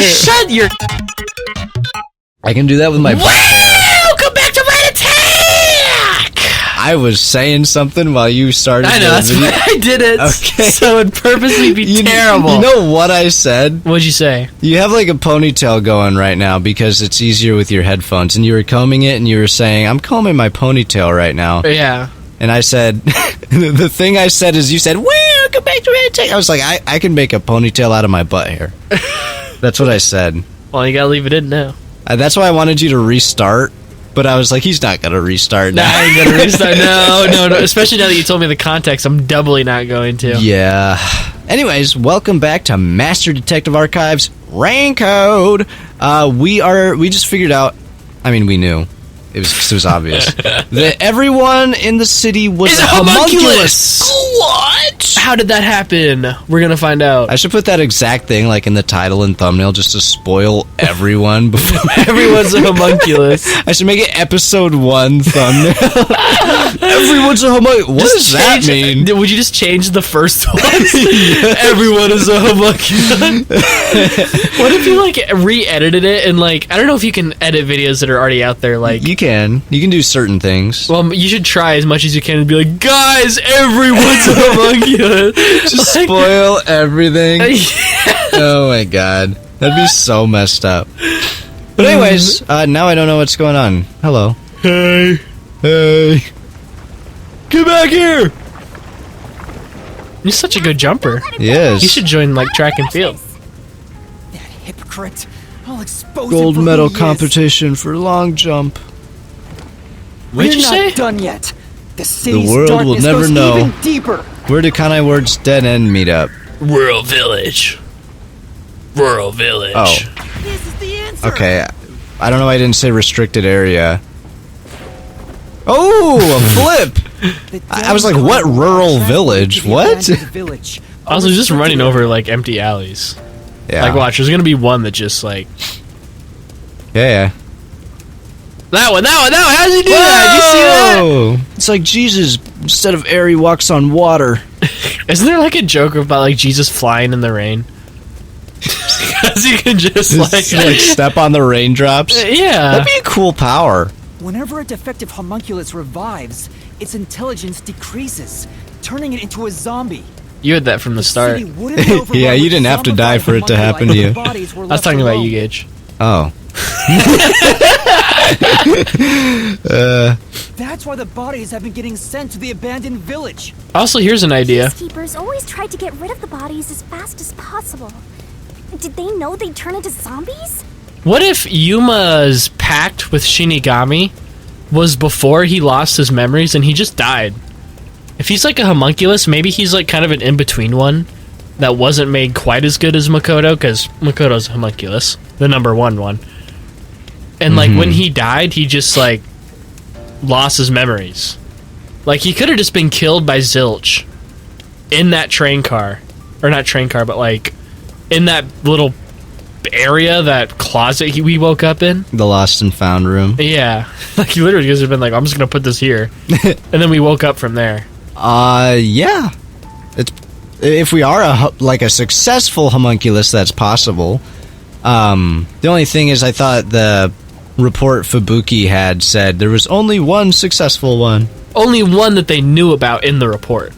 Shut your... I can do that with my... Welcome back to RatAttack! I was saying something while you started. I know, that's why I did it. Okay. So it'd purposely be terrible. You know what I said? What'd you say? You have like a ponytail going right now because it's easier with your headphones, and you were combing it, and you were saying, I'm combing my ponytail right now. Yeah. And I said, the thing I said is you said, welcome back to RatAttack. I was like, I can make a ponytail out of my butt hair. That's what I said. Well, you gotta leave it in now. That's why I wanted you to restart, but I was like, he's not gonna restart now. I ain't gonna restart. No. Especially now that you told me the context, I'm doubly not going to. Yeah. Anyways, welcome back to Master Detective Archives Raincode. We just figured out, I mean, we knew. It was obvious that everyone in the city was a homunculus. What? How did that happen? We're gonna find out. I should put that exact thing like in the title and thumbnail just to spoil everyone before everyone's a homunculus. I should make it episode 1 thumbnail. Everyone's a homunculus. What does that mean? Would you just change the first one? Everyone is a homunculus. What if you like re-edited it and like, I don't know if you can edit videos that are already out there. Like you can do certain things. Well, you should try as much as you can and be like, guys, everyone's a homunculus. Just like, spoil everything. Oh my god, that'd be so messed up. But anyways, now I don't know what's going on. Hello. Hey. Get back here. You're such a good jumper. Yes. You should join like track and field. That hypocrite. I'll expose gold medal competition for long jump. What'd you say? Not done yet. The world will never know. Even deeper. Where do Kanai Ward's dead end meet up? Rural village. Oh. This is the answer. Okay. I don't know why I didn't say restricted area. Oh, a flip! I was like, what rural village? What? I was just running over like empty alleys. Yeah. Like watch, there's gonna be one that just like... Yeah. That one! How did he do that? Did you see that? It's like Jesus, instead of air, he walks on water. Isn't there like a joke about like Jesus flying in the rain? Because you can just like step on the raindrops? Yeah. That'd be a cool power. Whenever a defective homunculus revives, its intelligence decreases, turning it into a zombie. You had that from the start. Yeah, you didn't have to die for it to happen to you. I was talking about you, Gage. Oh. That's why the bodies have been getting sent to the abandoned village. Also, here's an idea. Peacekeepers always tried to get rid of the bodies as fast as possible. Did they know they'd turn into zombies? What if Yuma's pact with Shinigami was before he lost his memories and he just died? If he's like a homunculus, maybe he's like kind of an in-between one that wasn't made quite as good as Makoto, because Makoto's a homunculus, the #1 one. And like when he died, he just like lost his memories. Like he could have just been killed by Zilch in that train car, or not train car, but like in that little area, that closet we woke up in, the lost and found room. Yeah, like he literally could have been like, I'm just gonna put this here, and then we woke up from there. Yeah. It's if we are a successful homunculus, that's possible. The only thing is, I thought the report Fubuki had said there was only one successful one. Only one that they knew about in the report.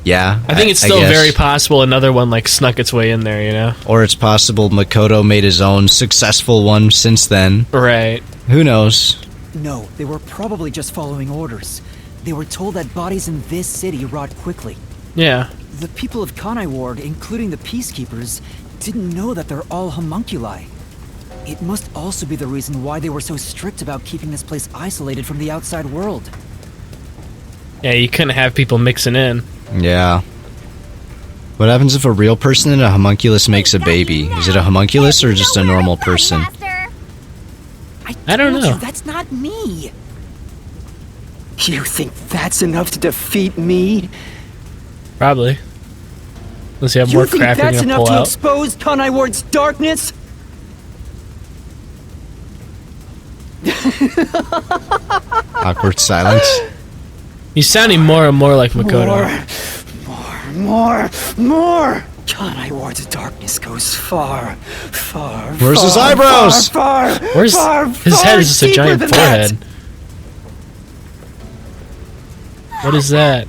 Yeah. I think it's still very possible another one like snuck its way in there, you know? Or it's possible Makoto made his own successful one since then. Right. Who knows? No, they were probably just following orders. They were told that bodies in this city rot quickly. Yeah. The people of Kanai Ward, including the Peacekeepers, didn't know that they're all homunculi. It must also be the reason why they were so strict about keeping this place isolated from the outside world. Yeah, you couldn't have people mixing in. Yeah. What happens if a real person and a homunculus makes a baby? Is it a homunculus or just a normal person? I don't know. That's not me. You think that's enough to defeat me? Probably. Unless you have more crap you're gonna pull out. You think that's enough to expose Kanai Ward's darkness? Awkward silence. He's sounding more and more like Makoto. More. Kanai Ward's darkness goes far, far, Where's far, his eyebrows? Far, far, Where's far, his far head is just a deeper giant than that. forehead. What is that?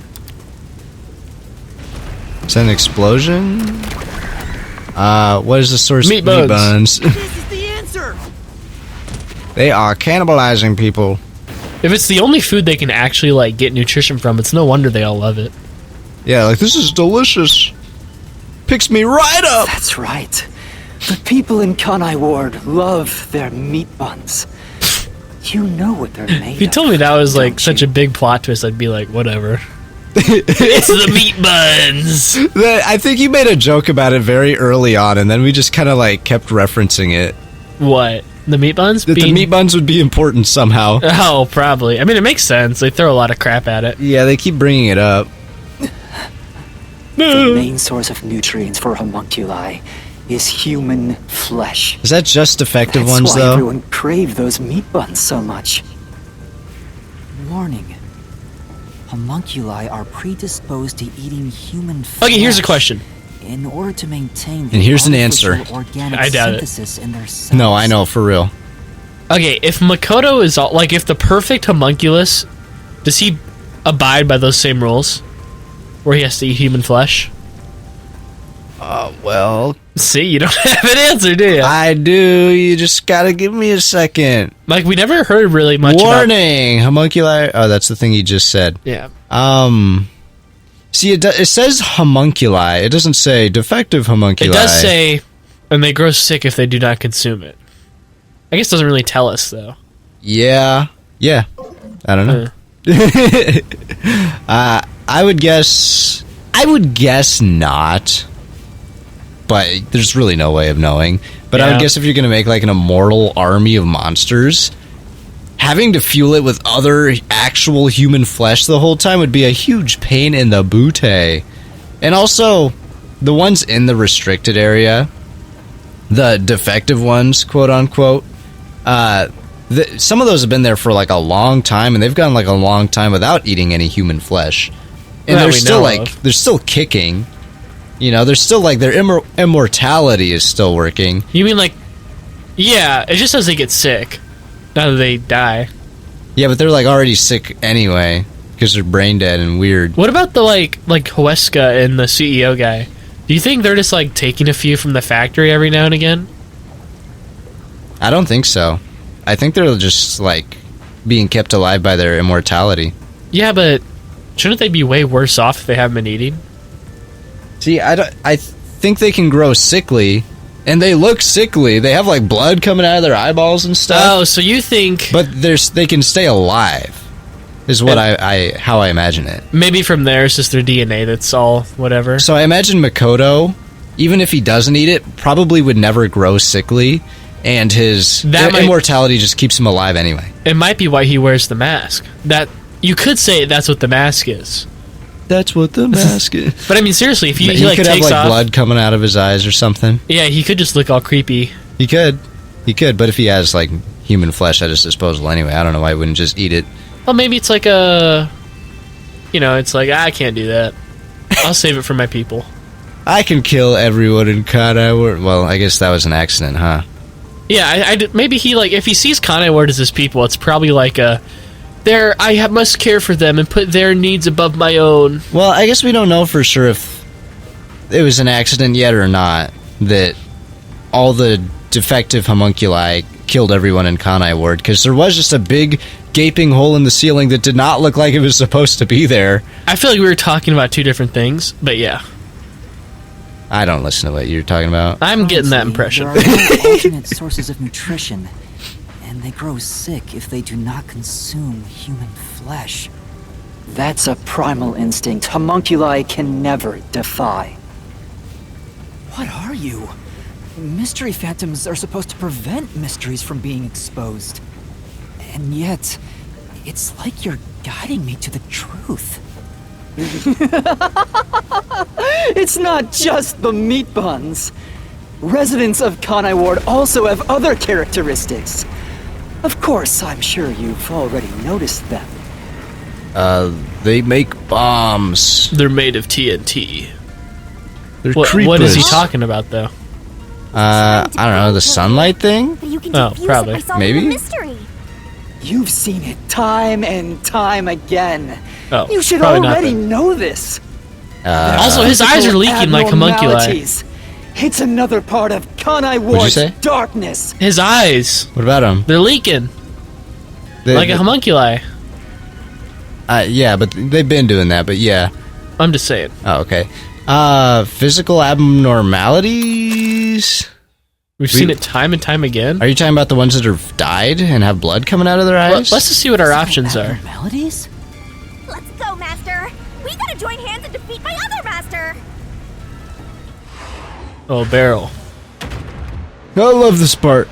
Is that an explosion? What is the source? Meat buns. This is the answer. They are cannibalizing people. If it's the only food they can actually like get nutrition from, it's no wonder they all love it. Yeah, like this is delicious. Picks me right up. That's right. The people in Kanai Ward love their meat buns. You know what they're made If you of, told me that was like don't such you? a big plot twist, I'd be like, whatever. It's the meat buns. I think you made a joke about it very early on, and then we just kind of like kept referencing it. What? The meat buns? That the meat buns would be important somehow. Oh, probably. I mean, it makes sense. They throw a lot of crap at it. Yeah, they keep bringing it up. The main source of nutrients for homunculi is human flesh. Is that just defective That's ones why though? everyone craved those meat buns so much. Warning. Homunculi are predisposed to eating human flesh. Okay, here's a question. In order to maintain the And here's an answer. artificial organic I doubt it. synthesis in their cells. No, I know, for real. Okay, if Makoto is all, like, if the perfect homunculus, does he abide by those same rules? Where he has to eat human flesh? Well, See, you don't have an answer, do you? I do. You just gotta give me a second. Like, we never heard really much about... Warning! Homunculi. Oh, that's the thing you just said. Yeah. See, it says homunculi. It doesn't say defective homunculi. It does say, and they grow sick if they do not consume it. I guess it doesn't really tell us, though. Yeah. Yeah. I don't know. I would guess not. But there's really no way of knowing. But I Yeah. would guess if you're going to make like an immortal army of monsters, having to fuel it with other actual human flesh the whole time would be a huge pain in the booty. And also, the ones in the restricted area, the defective ones, quote unquote, some of those have been there for like a long time, and they've gone like a long time without eating any human flesh. And That they're we still know like, of. they're still kicking. You know, they're still like, their immortality is still working. You mean, like... Yeah, it just says they get sick. Not that they die. Yeah, but they're like already sick anyway, because they're brain dead and weird. What about the, like Huesca and the CEO guy? Do you think they're just, like, taking a few from the factory every now and again? I don't think so. I think they're just like being kept alive by their immortality. Yeah, but shouldn't they be way worse off if they haven't been eating? See, I think they can grow sickly, and they look sickly. They have like blood coming out of their eyeballs and stuff. Oh, so you think... But they can stay alive, is what how I imagine it. Maybe from there it's just their DNA that's all whatever. So I imagine Makoto, even if he doesn't eat it, probably would never grow sickly, and his immortality just keeps him alive anyway. It might be why he wears the mask. That you could say that's what the mask is. That's what the mask is. But I mean, seriously, if he like could have takes like off, blood coming out of his eyes or something. yeah, he could just look all creepy. He could, but if he has like human flesh at his disposal anyway, I don't know why he wouldn't just eat it. Well, maybe it's like a, it's like I can't do that. I'll save it for my people. I can kill everyone in Kanai Ward. Well, I guess that was an accident, huh? Yeah, maybe he like if he sees Kanai Ward as his people, it's probably like a. Must care for them and put their needs above my own. Well, I guess we don't know for sure if it was an accident yet or not, that all the defective homunculi killed everyone in Kanai Ward, because there was just a big gaping hole in the ceiling that did not look like it was supposed to be there. I feel like we were talking about two different things, but yeah. I don't listen to what you're talking about. I'm getting that Honestly, impression. There are no alternate sources of nutrition, and they grow sick if they do not consume human flesh. That's a primal instinct homunculi can never defy. What are you? Mystery phantoms are supposed to prevent mysteries from being exposed. And yet, it's like you're guiding me to the truth. It's not just the meat buns. Residents of Kanai Ward also have other characteristics. Of course, I'm sure you've already noticed them. They make bombs. They're made of TNT. They're What is he creepers. talking about, though? I don't know, the sunlight thing? But you can Oh, defuse probably. it by solving Maybe? the mystery. You've seen it time and time again. Oh, You should probably not already then. know this. Also, his eyes are leaking like homunculi. Abnormalities. It's another part of Kanai you Ward's say? darkness. His eyes, What about them? they're leaking like a homunculi. Yeah, but they've been doing that, but yeah. I'm just saying. Oh, okay. Physical abnormalities? We've seen it time and time again. Are you talking about the ones that have died and have blood coming out of their eyes? Let's just see what our options are. Abnormalities? Let's go, Master. We gotta join hands and defeat my other master. Oh, barrel. I love this part.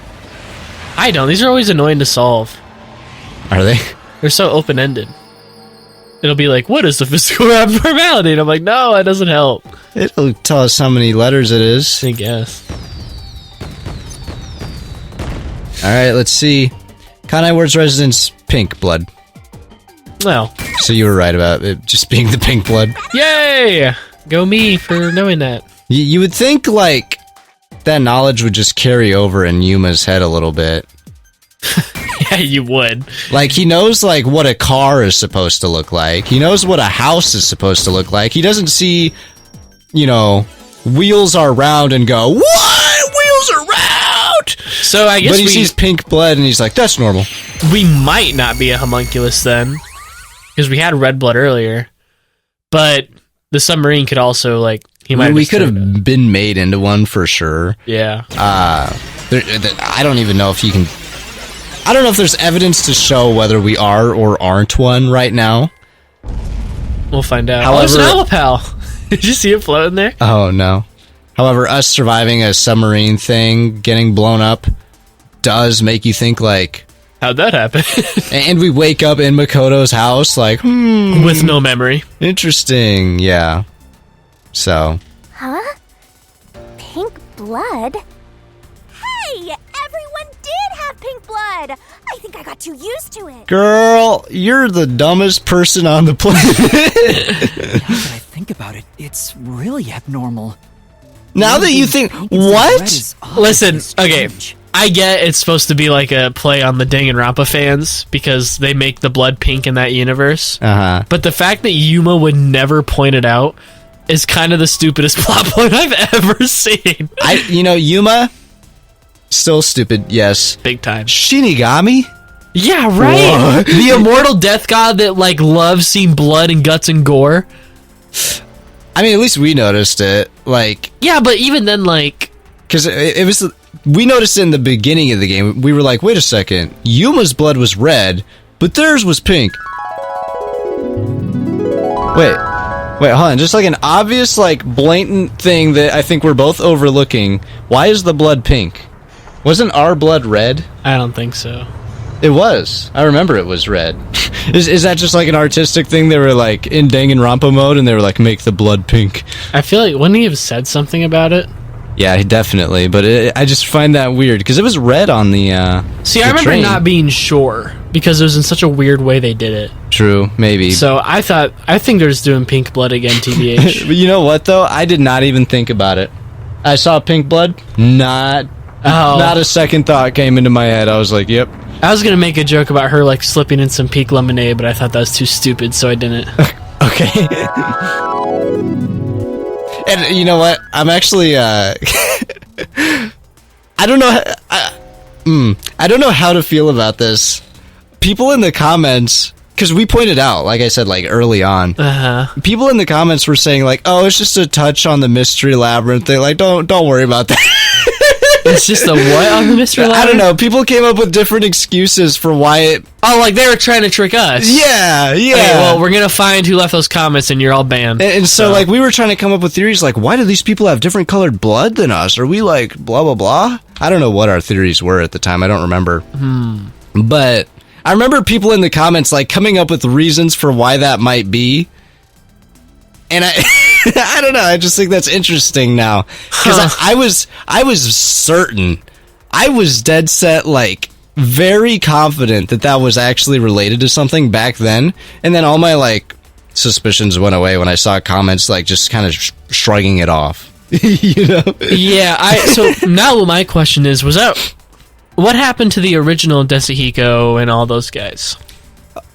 I don't. These are always annoying to solve. Are they? They're so open-ended. It'll be like, what is the physical abnormality? And I'm like, no, that doesn't help. It'll tell us how many letters it is. I guess. Alright, let's see. Kanai Ward's residence, pink blood. Well, So you were right about it just being the pink blood. yay! Go me for knowing that. You would think, like, that knowledge would just carry over in Yuma's head a little bit. Yeah, you would. Like, he knows, like, what a car is supposed to look like. He knows what a house is supposed to look like. He doesn't see, you know, wheels are round and go, what? Wheels are round! So I guess But he sees pink blood and he's like, that's normal. we might not be a homunculus then. Because we had red blood earlier. But the submarine could also, like, he might We just could turned it. have been made into one for sure. Yeah. I don't even know if you can... I don't know if there's evidence to show whether we are or aren't one right now. We'll find out. However- Oh, it's an Alapal. Did you see it floating there? Oh, no. However, us surviving a submarine thing, getting blown up, does make you think, like... How'd that happen? And we wake up in Makoto's house, like, With no memory. interesting, yeah. So, Huh? Pink blood? Hey, everyone did have pink blood. I think I got too used to it. girl, you're the dumbest person on the planet. Now that I think about it, it's really abnormal. Now that you think, Pink instead of red what? is obviously Listen, okay. strange. I get it's supposed to be like a play on the Danganronpa fans because they make the blood pink in that universe. Uh-huh. But the fact that Yuma would never point it out is kind of the stupidest plot point I've ever seen. Yuma, still stupid, yes. Big time. Shinigami? Yeah, right. What? The immortal death god that like loves seeing blood and guts and gore. I mean, at least we noticed it. Like, Yeah, but even then, like, because it was... We noticed it in the beginning of the game. We were like, wait a second. Yuma's blood was red, but theirs was pink. Wait, hold on. Just like an obvious, like, blatant thing that I think we're both overlooking. Why is the blood pink? Wasn't our blood red? I don't think so. It was. I remember it was red. Is that just like an artistic thing? They were like in Danganronpa mode and they were like, make the blood pink. I feel like wouldn't he have said something about it? Yeah, definitely. But I just find that weird because it was red on the. See, the I remember train. not being sure because it was in such a weird way they did it. True, maybe. So I think they're just doing pink blood again, TBH. But you know what though? I did not even think about it. I saw pink blood. Not a second thought came into my head. I was like, yep. I was gonna make a joke about her like slipping in some pink lemonade, but I thought that was too stupid, so I didn't. Okay. And you know what? I'm actually I don't know I don't know how to feel about this. People in the comments, because we pointed out, like I said, like early on, people in the comments were saying like, "Oh, it's just a touch on the mystery labyrinth thing." Like, don't worry about that. It's just a what on the mystery ladder? I don't know. People came up with different excuses for why it. Oh, like they were trying to trick us. Yeah. Okay, well, we're gonna find who left those comments, and you're all banned. And so, like, we were trying to come up with theories like, why do these people have different colored blood than us? Are we, like, blah, blah, blah? I don't know what our theories were at the time. I don't remember. But I remember people in the comments, like, coming up with reasons for why that might be. And I don't know. I just think that's interesting now. Because I was certain. I was dead set, like, very confident that was actually related to something back then. And then all my, like, suspicions went away when I saw comments, like, just kind of shrugging it off. You know? Yeah, so now my question is, what happened to the original Desahiko and all those guys?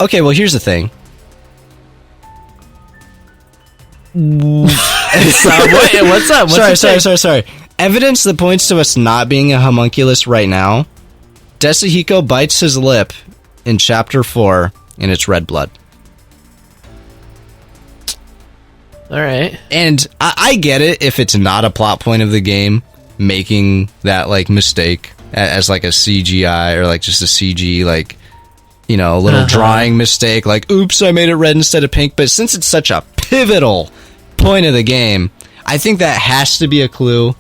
Okay, well, here's the thing. What's up? Sorry. Evidence that points to us not being a homunculus right now. Desahiko bites his lip in Chapter 4, and it's red blood. Alright. And I get it if it's not a plot point of the game, making that, like, mistake as, like, a CGI or, like, just a CG, like, you know, a little drawing mistake, like, oops, I made it red instead of pink. But since it's such a pivotal point of the game, I think that has to be a clue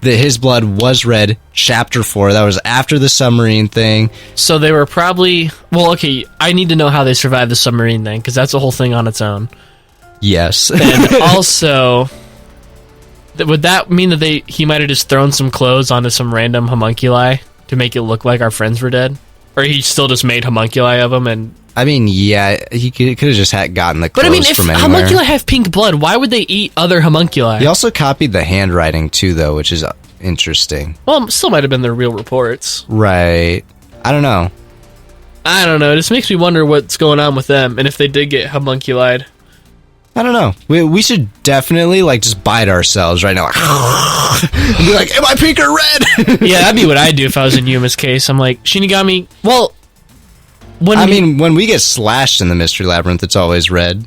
that his blood was red. Chapter 4, that was after the submarine thing. So they were probably... Well, okay, I need to know how they survived the submarine thing, because that's a whole thing on its own. Yes. And also, would that mean that he might have just thrown some clothes onto some random homunculi to make it look like our friends were dead? Or he still just made homunculi of them and... I mean, yeah, he could have just gotten the clothes But I mean, if from anywhere. homunculi have pink blood, why would they eat other homunculi? He also copied the handwriting, too, though, which is interesting. Well, still might have been their real reports. Right. I don't know. It just makes me wonder what's going on with them, and if they did get homunculied. I don't know. We should definitely, like, just bite ourselves right now. Like, and be like, am I pink or red? Yeah, that'd be what I'd do if I was in Yuma's case. I'm like, Shinigami, well... when we get slashed in the Mystery Labyrinth, it's always red.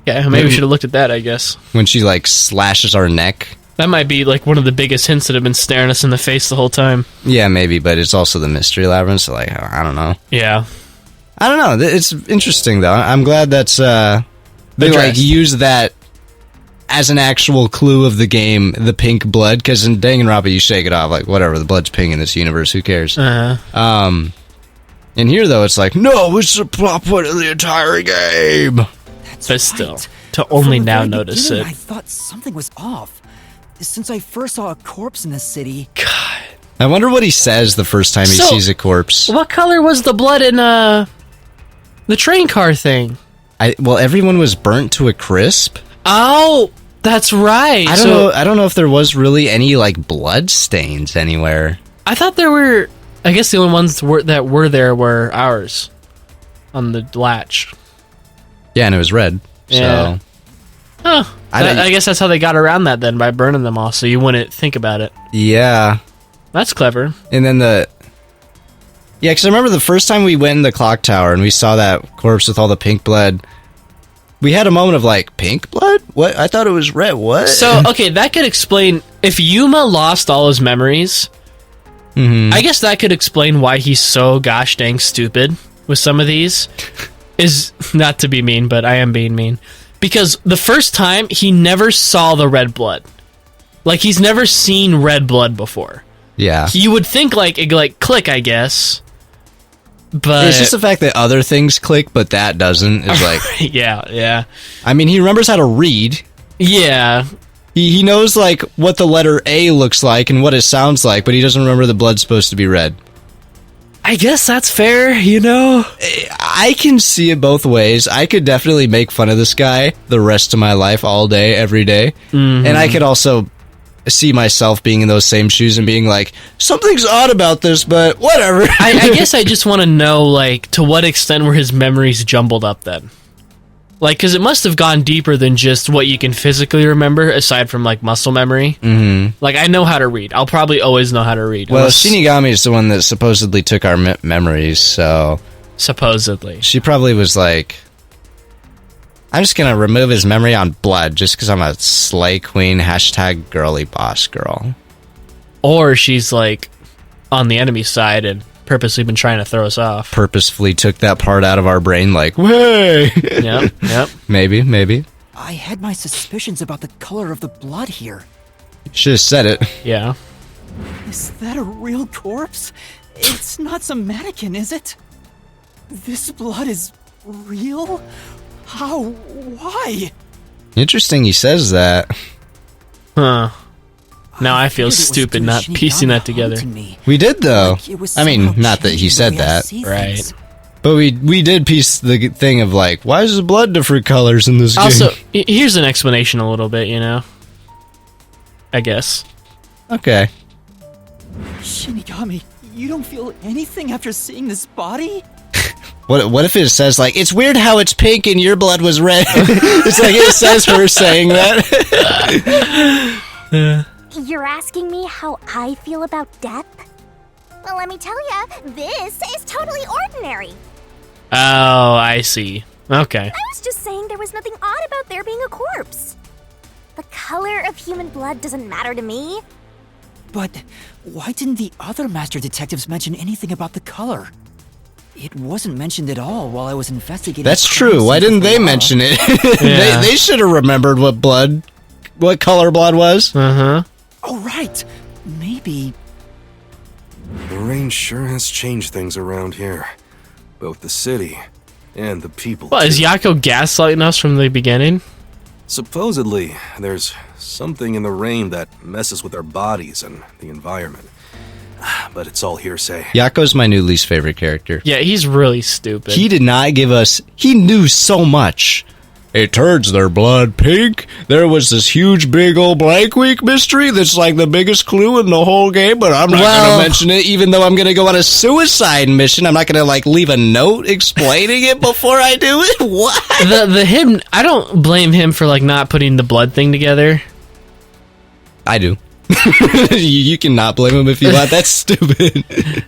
Yeah, maybe we should have looked at that, I guess. When she, like, slashes our neck. That might be, like, one of the biggest hints that have been staring us in the face the whole time. Yeah, maybe, but it's also the Mystery Labyrinth, so, like, I don't know. Yeah. I don't know. It's interesting, though. I'm glad that's, they, like, use that as an actual clue of the game, the pink blood, because in Danganronpa, you shake it off, like, whatever, the blood's pink in this universe, who cares? Uh-huh. And here, though, it's like, no, it's the plot point of the entire game. That's But still, right. to only From the now very notice beginning, it. I thought something was off. Since I first saw a corpse in the city. God. I wonder what he says the first time he So, sees a corpse. What color was the blood in, the train car thing? Well, everyone was burnt to a crisp. Oh, that's right. I don't know if there was really any, like, blood stains anywhere. I thought there were... I guess the only ones that were there were ours. On the latch. Yeah, and it was red. Yeah. So. Huh. I guess that's how they got around that then, by burning them all, so you wouldn't think about it. Yeah. That's clever. And then yeah, because I remember the first time we went in the clock tower and we saw that corpse with all the pink blood, we had a moment of like, pink blood? What? I thought it was red. What? So, okay, that could explain... If Yuma lost all his memories, I guess that could explain why he's so gosh dang stupid with some of these. Is not to be mean, but I am being mean. Because the first time, he never saw the red blood. Like, he's never seen red blood before. Yeah. You would think, like, it'd, like, click, I guess. But... It's just the fact that other things click, but that doesn't. Is like... yeah. I mean, he remembers how to read. Yeah. He knows, like, what the letter A looks like and what it sounds like, but he doesn't remember the blood's supposed to be red. I guess that's fair, you know? I can see it both ways. I could definitely make fun of this guy the rest of my life, all day, every day. And I could also see myself being in those same shoes and being like, something's odd about this, but whatever. I guess I just want to know, like, to what extent were his memories jumbled up then? Like, because it must have gone deeper than just what you can physically remember, aside from, like, muscle memory. Like, I know how to read. I'll probably always know how to read. Well, Shinigami is the one that supposedly took our memories, so... Supposedly. She probably was like, I'm just going to remove his memory on blood just because I'm a slay queen, hashtag girly boss girl. Or she's, like, on the enemy side and purposely been trying to throw us off. Purposefully took that part out of our brain like, hey! Yep. Maybe. I had my suspicions about the color of the blood here. Should have said it. Yeah. Is that a real corpse? It's not some mannequin, is it? This blood is real? How? Why? Interesting he says that. Huh. Now I feel figured it was stupid due to not Shinigami piecing that together. haunting me. We did, though. Like it was I mean, somehow not that he changing the said way I that. see Right. things. But we did piece the thing of like, why is the blood different colors in this game? Also, here's an explanation a little bit, you know? I guess. Okay. Shinigami, you don't feel anything after seeing this body? What if it says, like, it's weird how it's pink and your blood was red? It's like it says her saying that. You're asking me how I feel about death? Well, let me tell ya, this is totally ordinary. Oh, I see. Okay. I was just saying there was nothing odd about there being a corpse. The color of human blood doesn't matter to me. But why didn't the other master detectives mention anything about the color? It wasn't mentioned at all while I was investigating. That's true. Why didn't they mention it? Yeah. They should have remembered what color blood was. Uh-huh. Oh, right. Maybe. The rain sure has changed things around here. Both the city and the people. Well, is Yako gaslighting us from the beginning? Supposedly, there's something in the rain that messes with our bodies and the environment. But it's all hearsay. Yako's my new least favorite character. Yeah, he's really stupid. He did not give us... He knew so much. It turns their blood pink. There was this huge, big old Blank Week mystery that's like the biggest clue in the whole game, but I'm not going to mention it, even though I'm going to go on a suicide mission. I'm not going to, like, leave a note explaining it before I do it. What? The him... I don't blame him for, like, not putting the blood thing together. I do. You cannot blame him if you want. That's stupid.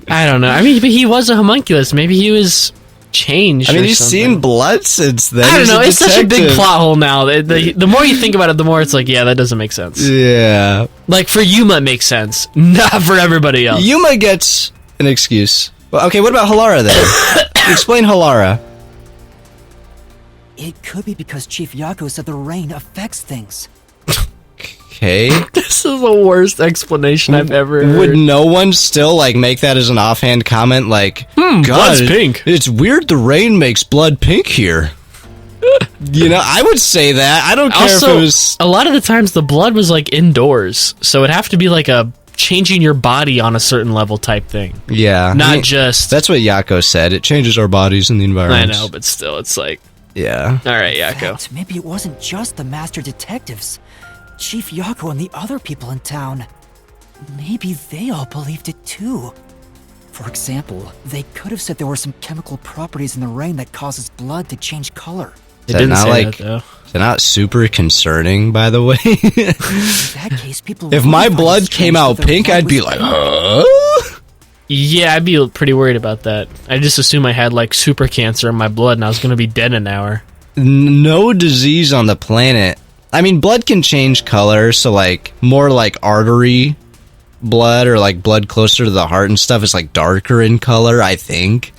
I don't know. I mean, but he was a homunculus. Maybe he was changed. I mean, or he's something. seen blood since then. I don't He's know. a It's such a big detective. plot hole now. The more you think about it, the more it's like, yeah, that doesn't make sense. Yeah. Like, for Yuma, it makes sense. Not for everybody else. Yuma gets an excuse. Well, okay, what about Halara then? Explain Halara. It could be because Chief Yako said the rain affects things. Okay. This is the worst explanation I've ever heard. Would no one still, like, make that as an offhand comment, like, blood's pink. It's weird the rain makes blood pink here. You know, I would say that. I don't care Also, if it was... a lot of the times the blood was, like, indoors. So it'd have to be, like, a changing your body on a certain level type thing. Yeah. Not I mean, just... That's what Yako said. It changes our bodies and the I environment. know, but still, it's like... Yeah. Alright, In Yako. fact, maybe it wasn't just the master detectives. Chief Yako and the other people in town. Maybe they all believed it too. For example, they could have said there were some chemical properties in the rain that causes blood to change color. It that didn't not, say like- that, though. Is that not super concerning, by the way? In that case, people. If would my find it blood strange came that out their pink, blood I'd be was like, pink. huh? Yeah, I'd be pretty worried about that. I just assume I had, like, super cancer in my blood and I was gonna be dead in an hour. No disease on the planet. I mean, blood can change color, so, like, more like artery blood or, like, blood closer to the heart and stuff is, like, darker in color, I think.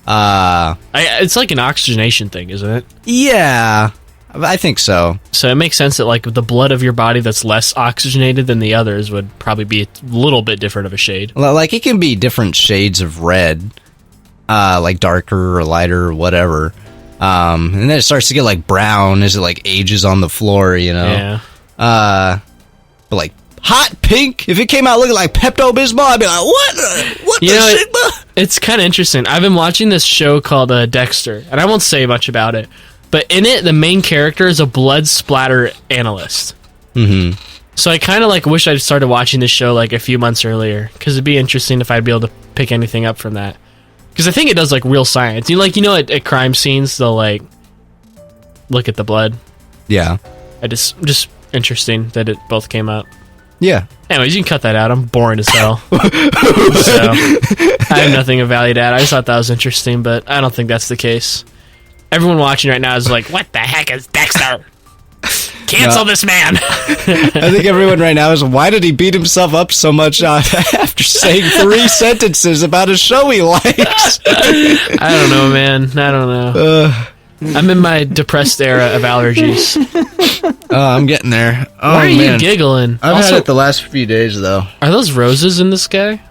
It's like an oxygenation thing, isn't it? Yeah, I think so. So it makes sense that, like, the blood of your body that's less oxygenated than the others would probably be a little bit different of a shade. Like, it can be different shades of red, like darker or lighter or whatever. And then it starts to get, like, brown as it, like, ages on the floor, you know? Yeah. But, like, hot pink, if it came out looking like Pepto-Bismol, I'd be like, what You the know, Sigma? It's kind of interesting. I've been watching this show called Dexter, and I won't say much about it, but in it, the main character is a blood splatter analyst. Mm-hmm. So I kind of, like, wish I'd started watching this show, like, a few months earlier, because it'd be interesting if I'd be able to pick anything up from that. Because I think it does, like, real science. You know, at crime scenes, they'll, like, look at the blood. Yeah. Just interesting that it both came out. Yeah. Anyways, you can cut that out. I'm boring as hell. So, I have nothing of value to add. I just thought that was interesting, but I don't think that's the case. Everyone watching right now is like, what the heck is Dexter? Cancel this man! I think everyone right now is, why did he beat himself up so much after saying 3 sentences about a show he likes? I don't know, man. I don't know. I'm in my depressed era of allergies. Oh, I'm getting there. Oh, Why are man. you giggling? I've Also, had it the last few days, though. are those roses in the sky?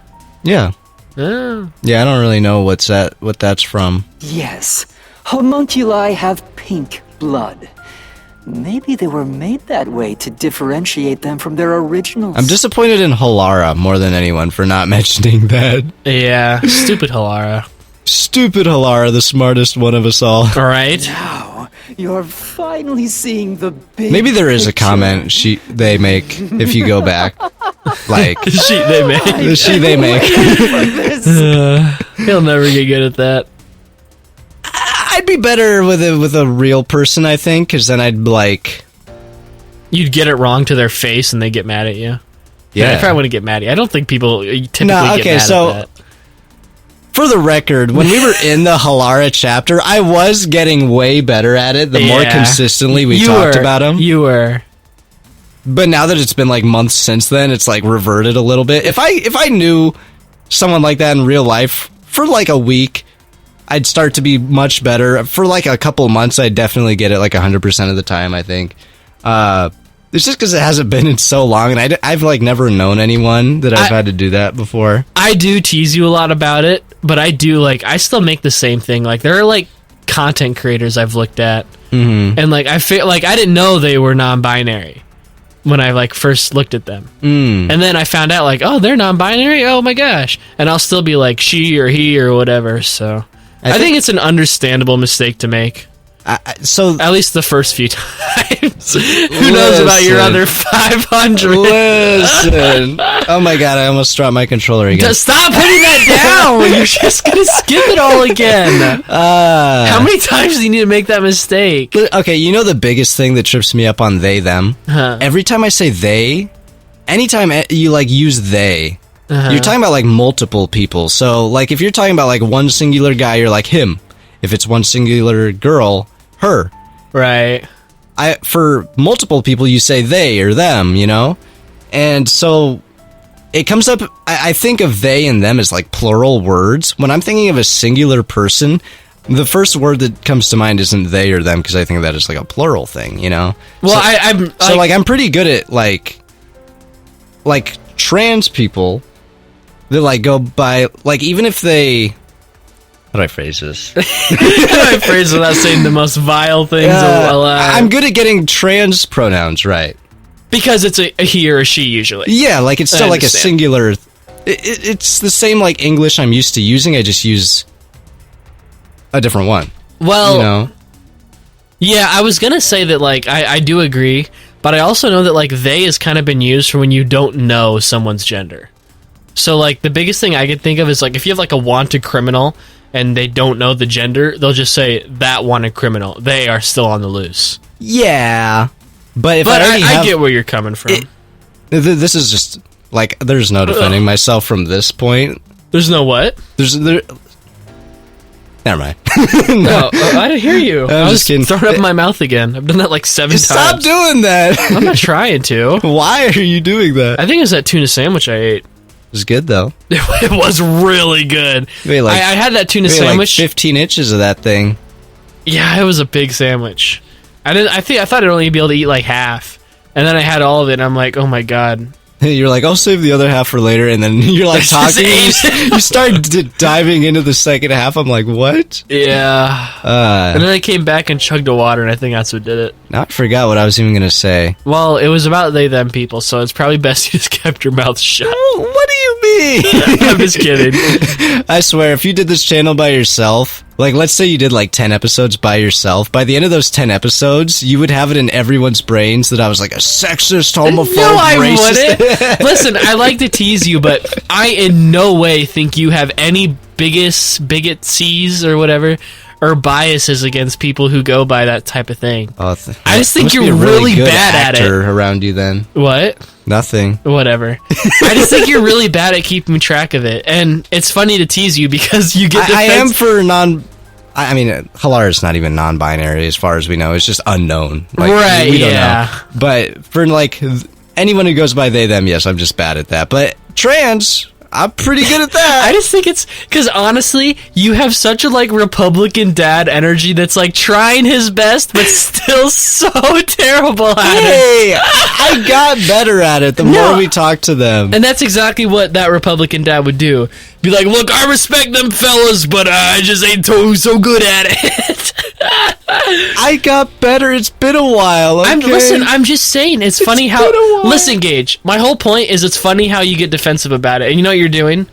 Yeah. Oh. Yeah, I don't really know what that's from. Yes, homunculi have pink blood. Maybe they were made that way to differentiate them from their originals. I'm disappointed in Halara more than anyone for not mentioning that. Yeah, stupid Halara. Stupid Halara, the smartest one of us all. All right. Now, you're finally seeing the big Maybe there is a picture. comment they make if you go back. Like, They make. the she they make. He'll never get good at that. I'd be better with a real person, I think, because then I'd like... You'd get it wrong to their face and they get mad at you. Yeah. I probably wouldn't get mad at you. I don't think people typically No, get okay, mad so- at that. For the record, when we were in the Halara chapter, I was getting way better at it the more Yeah. consistently we You talked were. about them. You were. But now that it's been like months since then, it's like reverted a little bit. If I knew someone like that in real life for like a week, I'd start to be much better. For like a couple of months, I'd definitely get it like 100% of the time, I think. It's just because it hasn't been in so long, and I've like never known anyone that I've had to do that before. I do tease you a lot about it, but I do I still make the same thing. Like there are like content creators I've looked at, and like I feel like I didn't know they were non-binary when I like first looked at them, and then I found out like, oh, they're non-binary. Oh my gosh, and I'll still be like she or he or whatever. So I think it's an understandable mistake to make. So At least the first few times. Who knows about your other 500? listen. Oh my god, I almost dropped my controller again. Stop putting that down! You're just gonna skip it all again. How many times do you need to make that mistake? Okay, you know the biggest thing that trips me up on they, them? Huh. Every time I say they, anytime you like use they, you're talking about like multiple people. So like if you're talking about like one singular guy, you're like him. If it's one singular girl, her. Right. For multiple people, you say they or them, you know? And so it comes up, I think of they and them as like plural words. When I'm thinking of a singular person, the first word that comes to mind isn't they or them, because I think of that as like a plural thing, you know? Well, So I'm pretty good at like trans people that like go by, like even if they... How do I phrase this? I phrase without saying the most vile things allowed. I'm good at getting trans pronouns right. Because it's a he or a she usually. Yeah, like it's still I like a understand. singular. It's the same like English I'm used to using. I just use a different one. Well, You know? yeah, I was gonna say that like I do agree, but I also know that like they has kind of been used for when you don't know someone's gender. So like the biggest thing I could think of is like if you have like a wanted criminal and they don't know the gender, they'll just say that wanted criminal. They are still on the loose. Yeah, but if But I already have, I get where you're coming from. this is just like there's no defending myself from this point. There's no what? Never mind. No, I didn't hear you. I was just kidding. throwing up in my mouth again. I've done that like 7 times. Stop doing that. I'm not trying to. Why are you doing that? I think it was that tuna sandwich I ate. It was good though. It was really good. Wait, like- I had that tuna Maybe sandwich. like 15 inches of that thing. Yeah, it was a big sandwich. I thought I'd only be able to eat like half, and then I had all of it. And I'm like, oh my god. You're like, I'll save the other half for later, and then you're like Just talking. ate You start diving into the second half. I'm like, what? Yeah. And then I came back and chugged the water, and I think that's what did it. Now I forgot what I was even gonna say. Well, it was about they them people, so it's probably best you just kept your mouth shut. What do you mean? I'm just kidding. I swear, if you did this channel by yourself, like let's say you did like 10 episodes by yourself, by the end of those 10 episodes, you would have it in everyone's brains that I was like a sexist, homophobe, No, I racist. wouldn't. Listen, I like to tease you, but I in no way think you have any bigotsies or whatever, or biases against people who go by that type of thing. Oh, I just think must you're be a really good bad at it. actor around you then. What? Nothing. Whatever. I just think you're really bad at keeping track of it, and it's funny to tease you because you get. I am for non. I mean, Halara is not even non-binary as far as we know. It's just unknown. Like, Right, We don't yeah. know. But for like anyone who goes by they them, yes, I'm just bad at that. But trans, I'm pretty good at that. I just think it's because honestly, you have such a like Republican dad energy that's like trying his best, but still so terrible at it. Hey, I got better at it the more we talk to them. And that's exactly what that Republican dad would do. Be like, look, I respect them fellas, but I just ain't so good at it. I got better. It's been a while. Okay? I'm just saying, it's funny been how. a while. Listen, Gage, my whole point is it's funny how you get defensive about it. And you know what you're doing?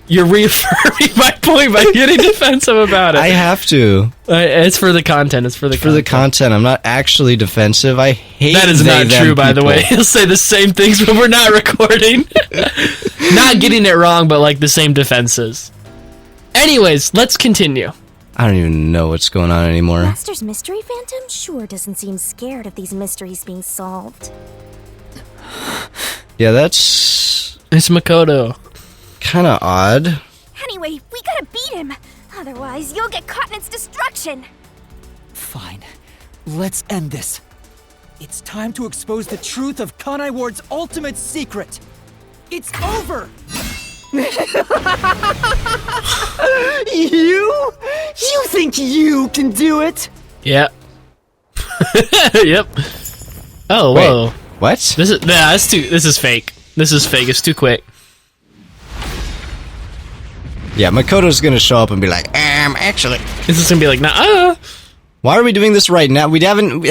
You're reaffirming my point by getting defensive about it. I have to. It's for the content. It's for the For the content. I'm not actually defensive. I hate That is they, not them true, by the people. way. He'll say the same things when we're not recording. Not getting it wrong, but like the same defenses. Anyways, let's continue. I don't even know what's going on anymore. Master's mystery phantom sure doesn't seem scared of these mysteries being solved. Yeah, that's It's Makoto. kind of odd. Anyway, we gotta beat him. Otherwise, you'll get caught in its destruction. Fine. Let's end this. It's time to expose the truth of Kanai Ward's ultimate secret. It's over! You? You think you can do it? Yep. Yep. Oh, whoa. Wait, what? This is this is fake. This is fake. It's too quick. Yeah, Makoto's gonna show up and be like, actually. This is gonna be like, nah. Why are we doing this right now? We haven't...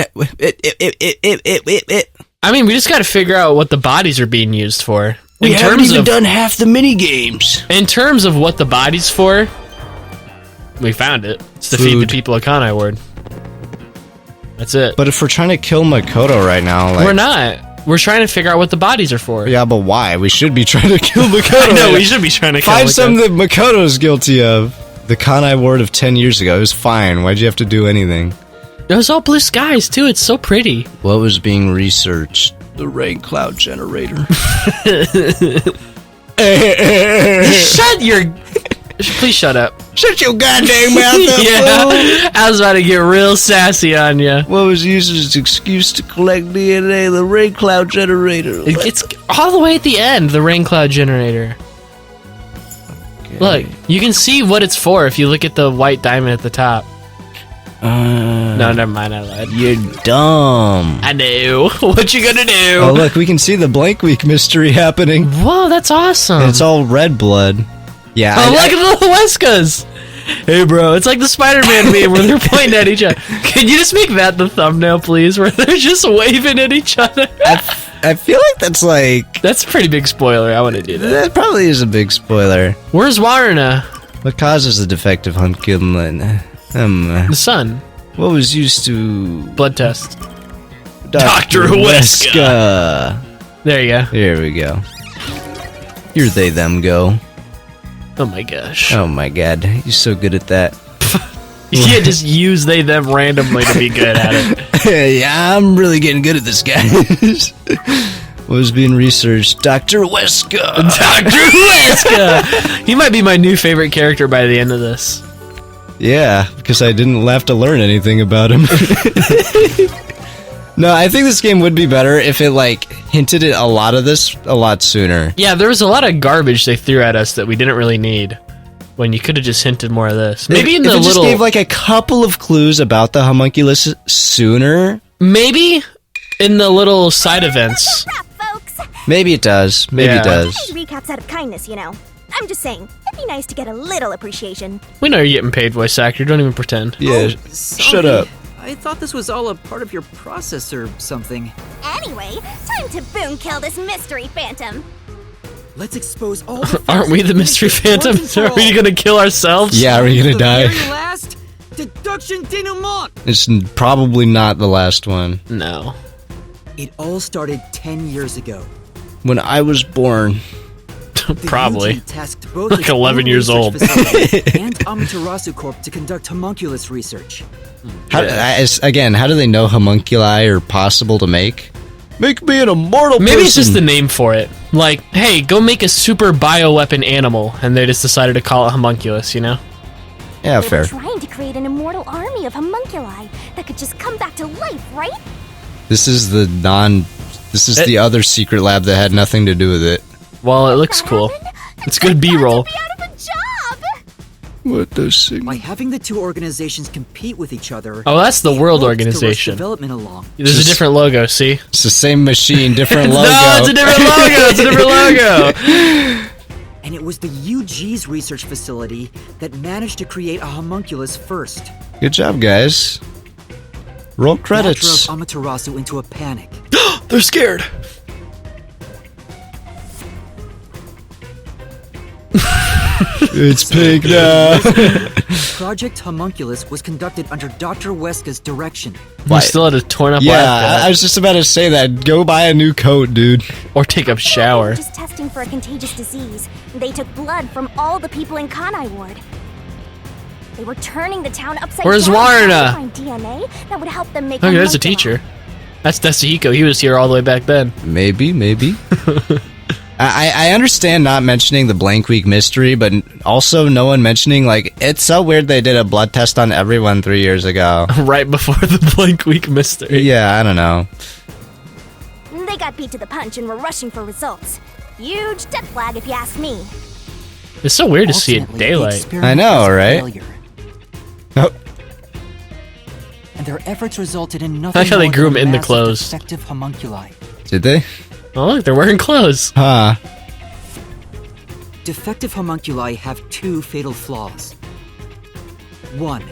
I mean, we just gotta figure out what the bodies are being used for. We haven't even done half the mini games. In terms of what the body's for, we found it. It's to feed the Food. people of Kanai Ward. That's it. But if we're trying to kill Makoto right now, like... We're not. We're trying to figure out what the bodies are for. Yeah, but why? We should be trying to kill Makoto. I know, right we now. should be trying to kill Find Makoto. something that Makoto's guilty of. The Kanai Ward of 10 years ago. It was fine. Why'd you have to do anything? It was all blue skies, too. It's so pretty. What was being researched? The rain cloud generator. Shut your... Please shut up. Shut your goddamn mouth up, Yeah, I was about to get real sassy on you. What was used as an excuse to collect DNA? The rain cloud generator. It's all the way at the end, the rain cloud generator. Look, you can see what it's for if you look at the white diamond at the top. No, never mind, I lied. You're dumb. I know. What you gonna do? Oh, look, we can see the blank week mystery happening. Whoa, that's awesome. And it's all red blood. Yeah. Oh, look at the Weskas! Hey, bro, it's like the Spider-Man meme where they're pointing at each other. Can you just make that the thumbnail, please? Where they're just waving at each other? I feel like that's like... That's a pretty big spoiler. I want to do that. That probably is a big spoiler. Where's Warna? What causes the defective homunculus? The sun. What was used to... Blood test. Dr. Weska. There you go. Here we go. Here they, them go. Oh my gosh. Oh my god, you're so good at that. You can't just use they, them randomly to be good at it. Yeah, I'm really getting good at this, guys. What was being researched? Dr. Weska. Dr. Weska! He might be my new favorite character by the end of this. Yeah, because I didn't have to learn anything about him. No, I think this game would be better if it, like, hinted at a lot of this a lot sooner. Yeah, there was a lot of garbage they threw at us that we didn't really need. When you could have just hinted more of this. Maybe in the if it little... just gave, like, a couple of clues about the homunculus sooner. Maybe in the little side events. Wrap, folks. Maybe it does. Maybe Yeah. it does. Recaps out of kindness, you know. I'm just saying, it'd be nice to get a little appreciation. We know you're getting paid, voice actor. Don't even pretend. Yeah, shut up. I thought this was all a part of your process or something. Anyway, time to boom kill this mystery phantom. Let's expose all the Aren't we the mystery phantom? Are we gonna kill ourselves? Yeah, are we gonna die? Very last deduction denouement. It's probably not the last one. No. It all started 10 years ago. When I was born. The Probably. UG tasked both Like its 11 own years research old. facility and Amaterasu Corp to conduct homunculus research. How do they know homunculi are possible to make? Make me an immortal Maybe it's person. just the name for it. Like, hey, go make a super bioweapon animal, and they just decided to call it homunculus, you know? Yeah, They fair. were trying to create an immortal army of homunculi that could just come back to life, right? This is the the other secret lab that had nothing to do with it. Well, it looks cool. It's good B-roll. Be out of a job! What does By having the two organizations compete with each other. Oh, that's the they World hoped to rush Organization. development along. There's a different logo, see? It's the same machine, different logo. No, it's a different logo! It's a different logo! And it was the UG's research facility that managed to create a homunculus first. Good job, guys. Roll credits. That drove Amaterasu into a panic. They're scared. It's pink now. Project Homunculus was conducted under Dr. Weska's direction. You still had a torn up Yeah, life I was just about to say that. Go buy a new coat, dude. or take a They were shower. just testing for a contagious disease. They took blood from all the people in Kanai Ward. They were turning the town upside Where's down trying to Warna? find DNA that would help them make Look, there's a homunculi. teacher. That's Desahiko. He was here all the way back then. Maybe. I understand not mentioning the blank week mystery, but also no one mentioning, like, it's so weird they did a blood test on everyone 3 years ago. Right before the blank week mystery. Yeah, I don't know. They got beat to the punch and were rushing for results. Huge death flag, if you ask me. It's so weird to see it Ultimately, the daylight. experiment I know, was a right? failure, Oh, and their efforts resulted in I nothing like how they more grew than him in the massive clothes. defective homunculi. did they? Oh, look, they're wearing clothes. Huh. Defective homunculi have two fatal flaws. One,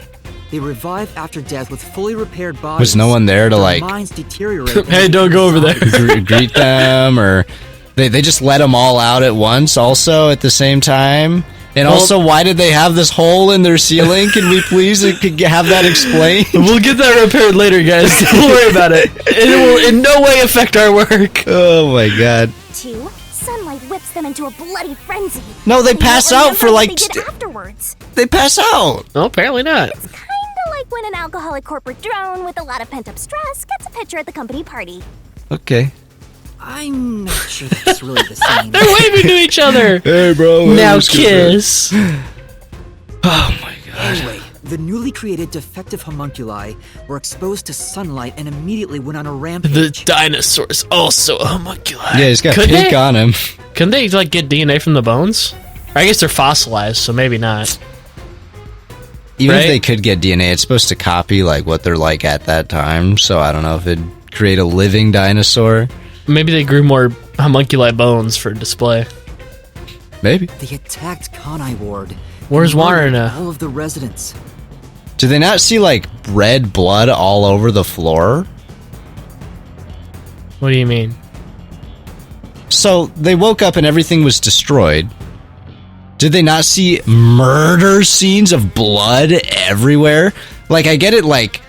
they revive after death with fully repaired bodies. Was no one there to, Their like, minds deteriorate. Hey, don't go over there. greet them, or they just let them all out at once also at the same time? And Well- also, why did they have this hole in their ceiling? Can we please have that explained? We'll get that repaired later, guys. Don't worry about it. It will in no way affect our work. Oh my god. 2, sunlight whips them into a bloody frenzy. No, they And you pass don't out remember for, what like, they did afterwards. They pass out. Oh, apparently not. It's kinda like when an alcoholic corporate drone with a lot of pent-up stress gets a picture at the company party. Okay. I'm not sure that's really the same. They're waving to each other. Hey, bro. Now kiss. Oh my god. Anyway, the newly created defective homunculi were exposed to sunlight and immediately went on a The rampage. dinosaur's also a homunculi. Yeah, he's got Could pink they? on him. Couldn't they like get DNA from the bones? I guess they're fossilized, so maybe not. Even Right? if they could get DNA, it's supposed to copy like what they're like at that time. So I don't know if it'd create a living dinosaur. Maybe they grew more homunculi bones for display. Maybe. They attacked Kanai Ward. Where's and murdered Warna? all of the residents. Do they not see like red blood all over the floor? What do you mean? So they woke up and everything was destroyed. Did they not see murder scenes of blood everywhere? Like, I get it, like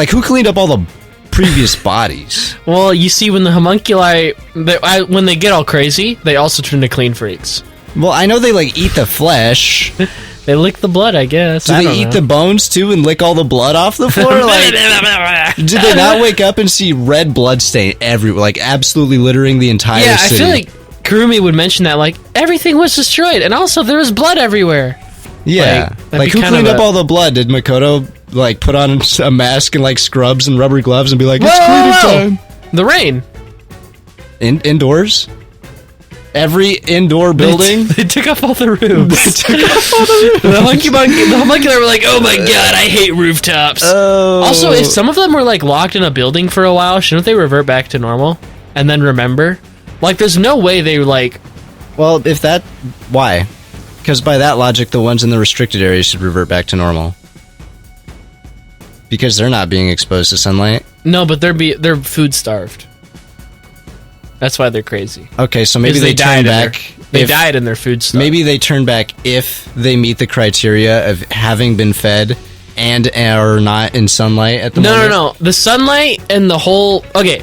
who cleaned up all the previous bodies? Well, you see, when the homunculi, when they get all crazy, they also turn to clean freaks. Well, I know they like eat the flesh. They lick the blood, I guess. Do I they don't eat know. the bones too and lick all the blood off the floor? Like, did they not wake up and see red blood stain everywhere, like absolutely littering the entire Yeah, city? I feel like Kurumi would mention that, like, everything was destroyed, and also there was blood everywhere. Yeah, that'd like be who kind cleaned of up a- all the blood? Did Makoto like put on a mask and like scrubs and rubber gloves and be like, "It's Whoa! cleaning time"? The rain. Indoors, every indoor building. They took off all the roofs. The homunculi were like, oh my god, I hate rooftops. Oh. Also, if some of them were like locked in a building for a while, shouldn't they revert back to normal and then remember? Like, there's no way they were like, Well, if that, why? Because by that logic, the ones in the restricted areas should revert back to normal. Because they're not being exposed to sunlight. no, but they're food starved. That's why they're crazy. Okay, so maybe 'Cause they turn died in back. They if- died in their food stuff. Maybe they turn back if they meet the criteria of having been fed and are not in sunlight at the moment. No. The sunlight and the whole. Okay.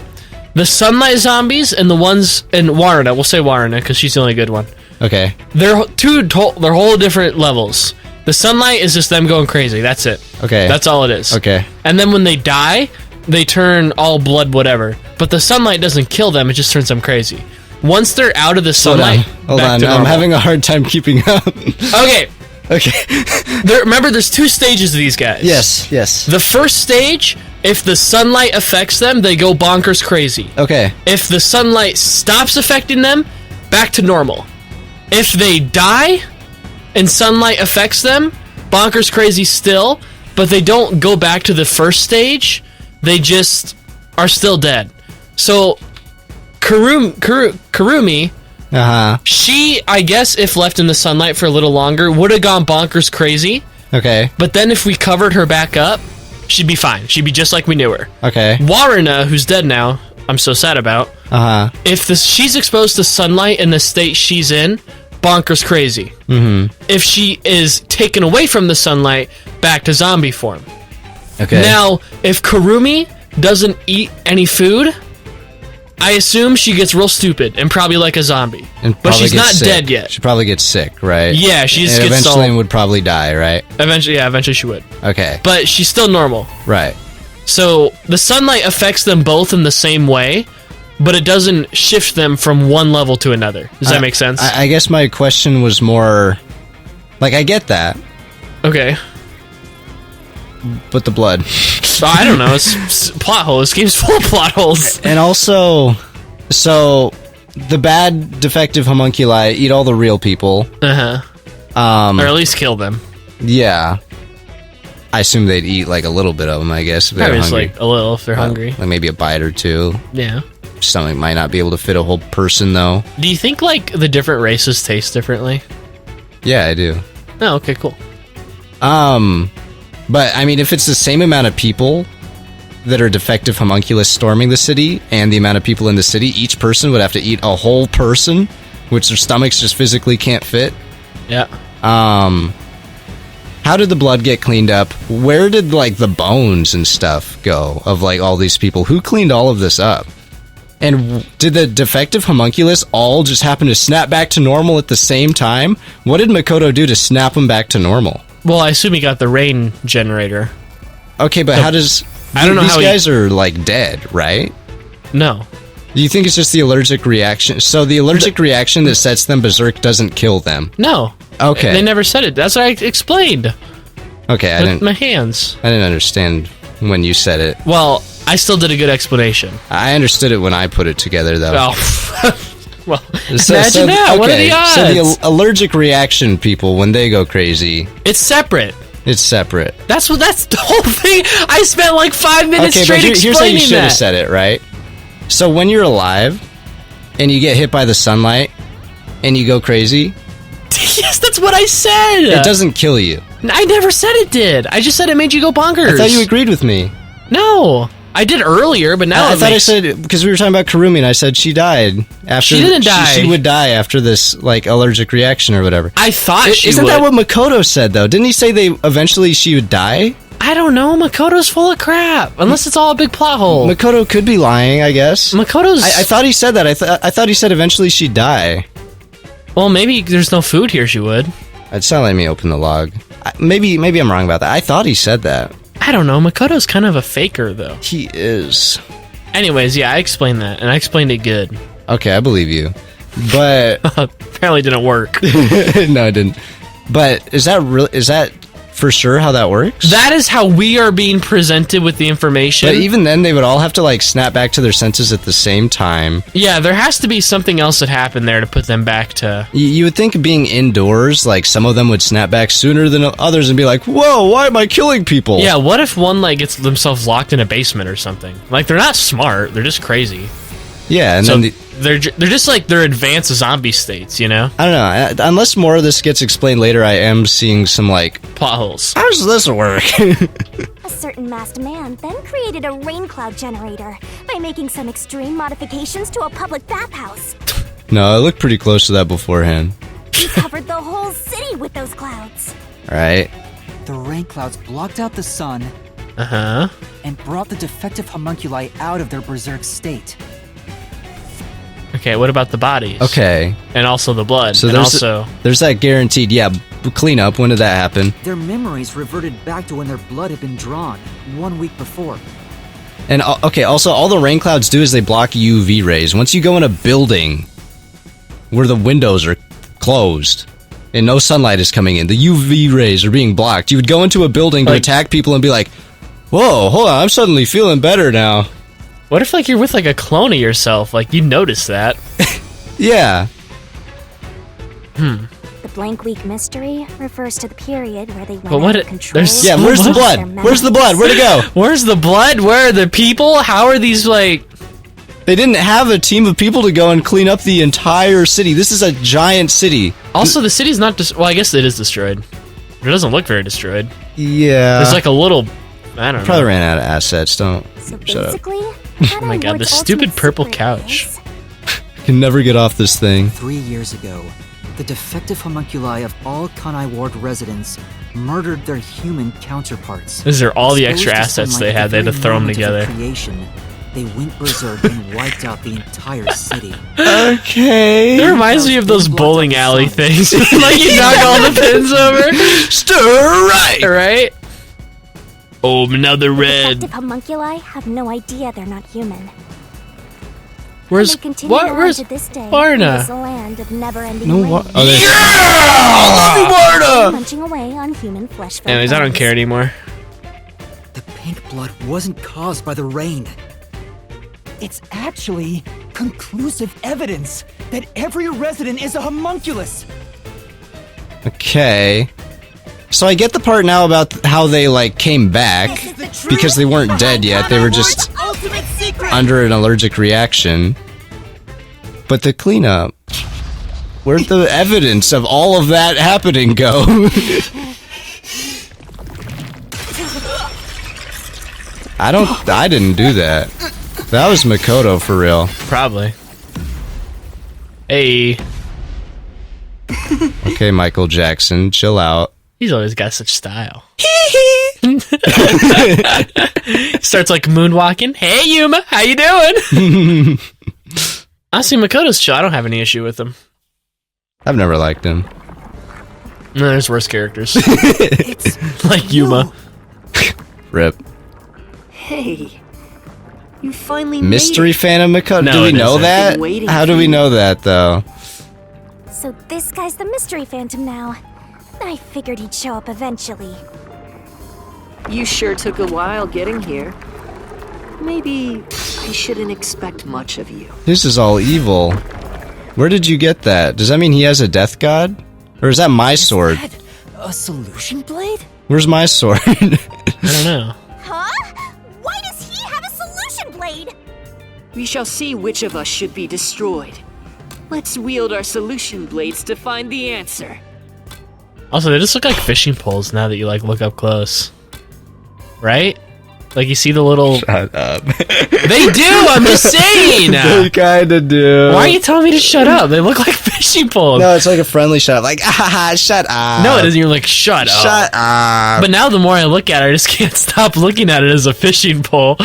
The sunlight zombies and the ones in Warna, we'll say Warna because she's the only good one. Okay. They're they're whole different levels. The sunlight is just them going crazy. That's it. Okay. That's all it is. Okay. And then when they die, they turn all blood whatever. But the sunlight doesn't kill them, it just turns them crazy. Once they're out of the sunlight, Hold back on. to I'm normal. having a hard time keeping up. Okay. Okay. Remember, there's two stages of these guys. Yes. The first stage, if the sunlight affects them, they go bonkers crazy. Okay. If the sunlight stops affecting them, back to normal. If they die and sunlight affects them, bonkers crazy still, but they don't go back to the first stage, they just are still dead. So, Kurumi, she, I guess, if left in the sunlight for a little longer, would have gone bonkers crazy, Okay. but then if we covered her back up, she'd be fine. She'd be just like we knew her. Okay. Warna, who's dead now, I'm so sad about, if she's exposed to sunlight in the state she's in, bonkers crazy. If she is taken away from the sunlight, back to zombie form. Okay. Now, if Kurumi doesn't eat any food, I assume she gets real stupid and probably like a zombie. And But she's probably not gets sick. dead yet. She probably gets sick, right? Yeah, she just and gets eventually all... would probably die, right? Eventually she would. Okay. But she's still normal. Right. So the sunlight affects them both in the same way, but it doesn't shift them from one level to another. Does that make sense? I guess my question was more... Like, I get that, Okay. but the blood. So I don't know. It's plot hole. This game's full of plot holes. And also, so the bad defective homunculi eat all the real people. Or at least kill them. Yeah. I assume they'd eat like a little bit of them, I guess, if they're Probably just hungry. like a little if they're hungry. Like maybe a bite or two. Yeah. Stomach might not be able to fit a whole person, though. Do you think like the different races taste differently? Yeah, I do. Oh, okay, cool. But I mean, if it's the same amount of people that are defective homunculus storming the city and the amount of people in the city, each person would have to eat a whole person, which their stomachs just physically can't fit. Yeah. How did the blood get cleaned up? Where did like the bones and stuff go of like all these people? Who cleaned all of this up? And did the defective homunculus all just happen to snap back to normal at the same time? What did Makoto do to snap them back to normal? Well, I assume he got the rain generator. Okay, but how does... I don't know these how guys are like dead, right? No. Do you think it's just the allergic reaction? So the allergic reaction that sets them berserk doesn't kill them? No. Okay. They never said it. That's what I explained. Okay, I With didn't... my hands. I didn't understand when you said it. Well, I still did a good explanation. I understood it when I put it together, though. Oh. Well, imagine that. Okay, What are the odds? so the allergic reaction people, when they go crazy, It's separate. it's separate. That's the whole thing. I spent like 5 minutes Okay, straight but here's how you explaining should have that. said it, right? So when you're alive and you get hit by the sunlight and you go crazy, Yes, that's what I said. it doesn't kill you. I never said it did. I just said it made you go bonkers. I thought you agreed with me. No, I did earlier, but now I thought I said, because we were talking about Kurumi and I said she died after... She didn't die. She would die after this, like, allergic reaction or whatever. I thought she Isn't would. that what Makoto said, though? Didn't he say eventually she would die? I don't know. Makoto's full of crap. Unless it's all a big plot hole. Makoto could be lying, I guess. Makoto's... I thought he said that. I thought he said eventually she'd die. Well, maybe there's no food here, she would. It's not letting me open the log. Maybe I'm wrong about that. I thought he said that. I don't know. Makoto's kind of a faker, though. He is. Anyways, yeah, I explained that, and I explained it good. Okay, I believe you. But... Apparently didn't work. No, it didn't. But is that for sure how that works? That is how we are being presented with the information. But even then, they would all have to, like, snap back to their senses at the same time. Yeah, there has to be something else that happened there to put them back to... You would think being indoors, like, some of them would snap back sooner than others and be like, whoa, why am I killing people? Yeah, what if one, like, gets themselves locked in a basement or something? Like, they're not smart, they're just crazy. Yeah, and So then... they're just like their advanced zombie states, you know? I don't know. Unless more of this gets explained later, I am seeing some, like... Plot holes. How does this work? A certain masked man then created a rain cloud generator by making some extreme modifications to a public bathhouse. No, I looked pretty close to that beforehand. He covered the whole city with those clouds. Alright. The rain clouds blocked out the sun Uh-huh. and brought the defective homunculi out of their berserk state. Okay, what about the bodies? Okay. And also the blood. So and there's, also... there's that guaranteed, cleanup. When did that happen? Their memories reverted back to when their blood had been drawn 1 week before. And, okay, also, all the rain clouds do is they block UV rays. Once you go in a building where the windows are closed and no sunlight is coming in, the UV rays are being blocked. You would go into a building to attack people and be like, whoa, hold on, I'm suddenly feeling better now. What if, like, you're with, like, a clone of yourself? Like, you'd notice that. Yeah. The blank week mystery refers to the period where they went But what out it- of control. there's- Yeah, where's the What? blood? Where's the blood? Where'd it go? Where's the blood? Where are the people? How are these, like... They didn't have a team of people to go and clean up the entire city. This is a giant city. Also, the city's not... well, I guess it is destroyed. It doesn't look very destroyed. Yeah. There's, like, a little... I don't Probably know. ran out of assets. Don't So shut up. basically, Oh my god, this stupid purple couch. Can never get off this thing. 3 years ago, The defective homunculi of all Kanai Ward residents murdered their human counterparts. These are all the extra Exposed to assets sunlight they had. at They had the to very throw them moment of their together. Creation, they went berserk and wiped out the entire city. Okay. It reminds me of those bowling alley things. Like you knock all the pins over. Stir right. Right? Oh, another red. Defective homunculi have no idea they're not human. Where's They continue what? on Where's to this day in Varna? this land of never-ending No rain, what? munching away on human flesh. Anyways, I don't care anymore. The pink blood wasn't caused by the rain. It's actually conclusive evidence that every resident is a homunculus. Okay. So I get the part now about how they like came back because they weren't dead yet. They were just under an allergic reaction. But the cleanup, where'd the evidence of all of that happening go? I didn't do that. That was Makoto for real. Probably. Hey, Okay, Michael Jackson, chill out. he's always got such style. Starts like moonwalking. Hey, Yuma, how you doing? Honestly, Makoto's chill. I don't have any issue with him. I've never liked him. No, there's worse characters. It's Like Yuma. Rip. Hey, you finally Mystery fan of Makoto? No, Do we it know isn't. that? Been waiting How do for we you. know that, though? So this guy's the mystery phantom now. I figured he'd show up eventually. made it. You sure took a while getting here. Maybe I shouldn't expect much of you. This is all evil. Where did you get that? Does that mean he has a death god? Or is that my sword? that a solution blade? Where's my sword? I don't know. Huh? Why does he have a solution blade? We shall see which of us should be destroyed. Let's wield our solution blades to find the answer. Also, they just look like fishing poles now that you like look up close. Right? Like you see the little. Shut up. They do. I'm just saying. They kinda do. Why are you telling me to shut up? They look like fishing poles. No, it's like a friendly shut. Like, shut up. No, it isn't. You're like, shut up. Shut up. But now the more I look at it, I just can't stop looking at it as a fishing pole.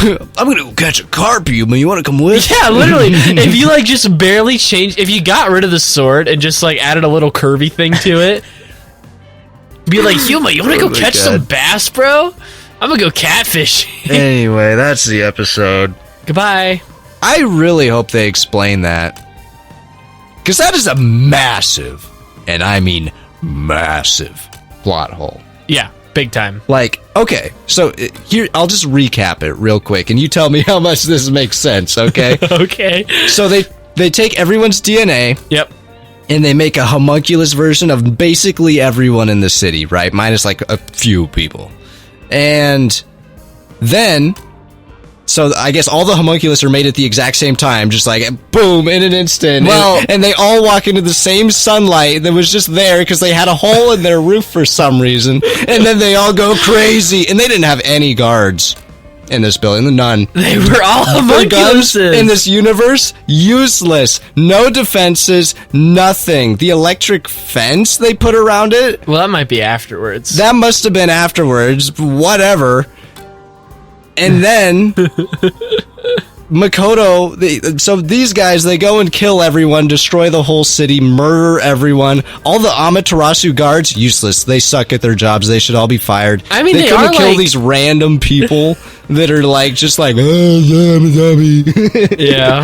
I'm gonna go catch a carp, you wanna come with? Yeah, literally. If you like just barely change, if you got rid of the sword and just like added a little curvy thing to it, be like, Yuma, you wanna go Oh my catch God. some bass, bro? I'm gonna go catfishing. Anyway, that's the episode. Goodbye. I really hope they explain that. Because that is a massive, and I mean massive, plot hole. Yeah, big time. Like, okay, so here, I'll just recap it real quick, and you tell me how much this makes sense, okay? Okay. So they take everyone's DNA, Yep. and they make a homunculus version of basically everyone in the city, right? Minus like a few people. And then, so I guess all the homunculus are made at the exact same time, just like boom, in an instant. Well- and they all walk into the same sunlight that was just there because they had a hole in their roof for some reason. And then they all go crazy. And they didn't have any guards in this building, none. They were all Their guns homunculuses. in this universe, useless. No defenses, nothing. The electric fence they put around it, Well, that might be afterwards. that must have been afterwards, whatever. And then Makoto, so these guys, they go and kill everyone, destroy the whole city, murder everyone. All the Amaterasu guards, useless. They suck at their jobs. They should all be fired. I mean, they couldn't are, kill like- these random people that are like, just like, oh, yeah, I'm a zombie. Yeah.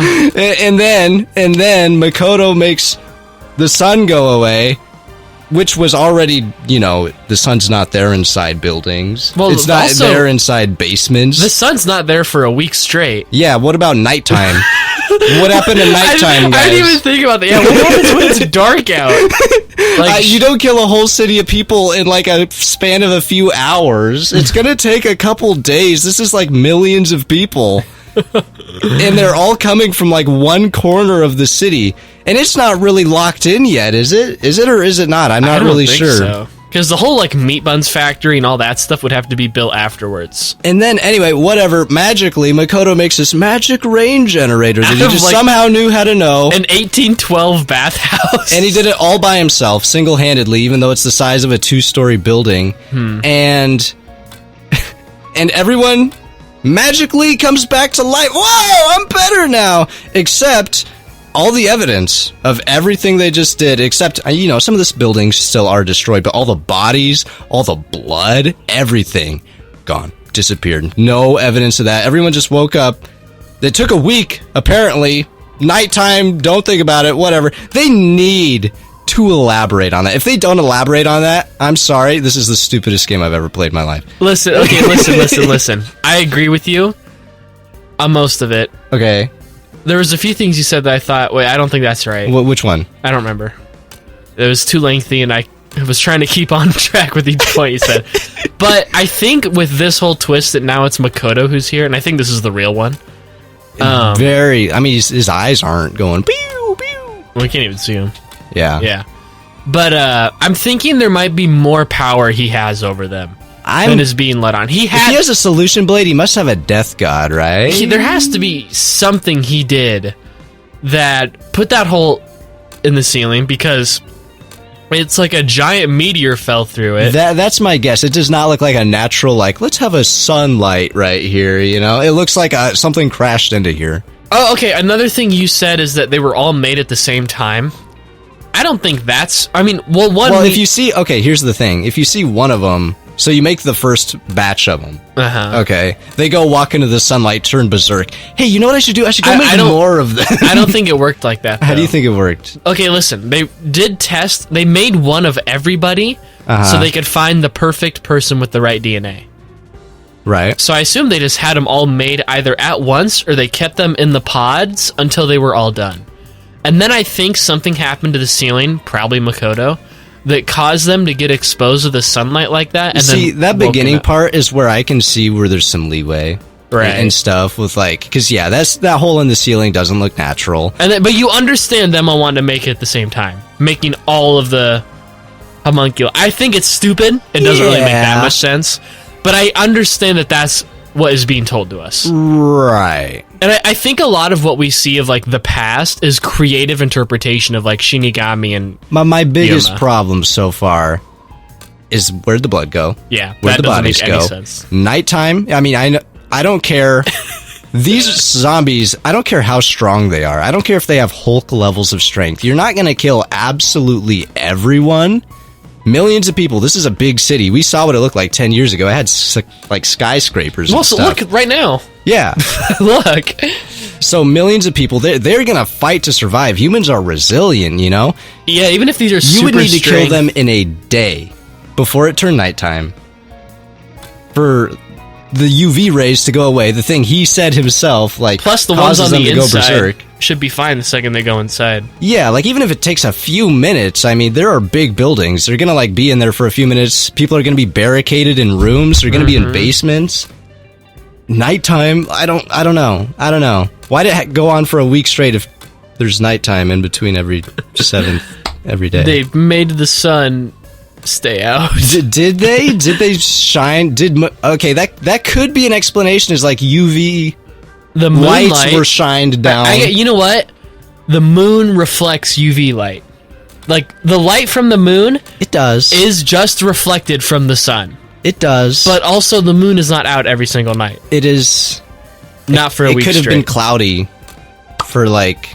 And then Makoto makes the sun go away, which was already, the sun's not there inside buildings. Well, it's not also- there inside basements. The sun's not there for a week straight. Yeah, what about nighttime? What happened at nighttime, guys? I didn't even think about that. Yeah, what happens when it's dark out? Like, You don't kill a whole city of people in like a span of a few hours. It's gonna take a couple days. This is like millions of people. And they're all coming from like one corner of the city. And it's not really locked in yet, is it? Is it or is it not? I'm I not don't really think sure. so. Because the whole, like, meat buns factory and all that stuff would have to be built afterwards. And then, anyway, whatever, magically, Makoto makes this magic rain generator that he Out of, just like, somehow knew how to know. An 1812 bathhouse. And he did it all by himself, single-handedly, even though it's the size of a 2-story building. And everyone magically comes back to life. Whoa, I'm better now! Except all the evidence of everything they just did, except, you know, some of the buildings still are destroyed, but all the bodies, all the blood, everything, gone, disappeared. No evidence of that. Everyone just woke up. It took a week, apparently. Nighttime, don't think about it, whatever. They need to elaborate on that. If they don't elaborate on that, I'm sorry, this is the stupidest game I've ever played in my life. Listen. I agree with you on most of it. Okay. There was a few things you said that I thought, wait, I don't think that's right. Which one? I don't remember. It was too lengthy, and I was trying to keep on track with each point you said. But I think with this whole twist that now it's Makoto who's here, and I think this is the real one. I mean, his eyes aren't going, pew, pew. We can't even see him. Yeah. Yeah. But I'm thinking there might be more power he has over them than is being let on. If he has a solution blade, he must have a death god, right? There has to be something he did that put that hole in the ceiling, because it's like a giant meteor fell through it. That's my guess. It does not look like a natural, like, let's have a sunlight right here, you know? It looks like something crashed into here. Oh, okay. Another thing you said is that they were all made at the same time. I don't think that's... I mean, if you see... Okay, here's the thing. If you see one of them... So you make the first batch of them. Uh-huh. Okay. They go walk into the sunlight, turn berserk. Hey, you know what I should do? I should go make more of them. I don't think it worked like that, though. How do you think it worked? Okay, listen. They did test... They made one of everybody so they could find the perfect person with the right DNA. Right. So I assume they just had them all made either at once, or they kept them in the pods until they were all done. And then I think something happened to the ceiling, probably Makoto, that caused them to get exposed to the sunlight like that. And see, then that beginning part is where I can see where there's some leeway. Right. And stuff with, like... Because, yeah, that hole in the ceiling doesn't look natural. But you understand them all wanting to make it at the same time. Making all of the homunculi. I think it's stupid. It doesn't really make that much sense. But I understand that that's what is being told to us. Right. And I think a lot of what we see of, like, the past is creative interpretation of, like, Shinigami and my biggest problem so far is where'd the blood go? Yeah, where'd that the doesn't bodies make go? any sense. Nighttime. I mean, I don't care. These zombies, I don't care how strong they are. I don't care if they have Hulk levels of strength. You're not going to kill absolutely everyone. Millions of people. This is a big city. We saw what it looked like 10 years ago. It had, like, skyscrapers and Also, stuff. look right now. Yeah. Look. So millions of people, they're going to fight to survive. Humans are resilient, you know? Yeah, even if these are super You would need to strength. kill them in a day before it turned nighttime for the UV rays to go away. The thing he said himself, like, plus the ones on the inside berserk. should be fine the second they go inside. Yeah, like, even if it takes a few minutes, I mean, there are big buildings. They're gonna, like, be in there for a few minutes. People are gonna be barricaded in rooms. They're gonna be in basements. Nighttime, I don't know. Why did it go on for a week straight if there's nighttime in between every every day? They made the sun stay out. Did they? Did they shine? Okay, that could be an explanation. Is like UV. The lights were shined down. You know what? The moon reflects UV light. Like, the light from the moon, it does, is just reflected from the sun. It does, but also the moon is not out every single night. It is not for a week. It could have been cloudy for like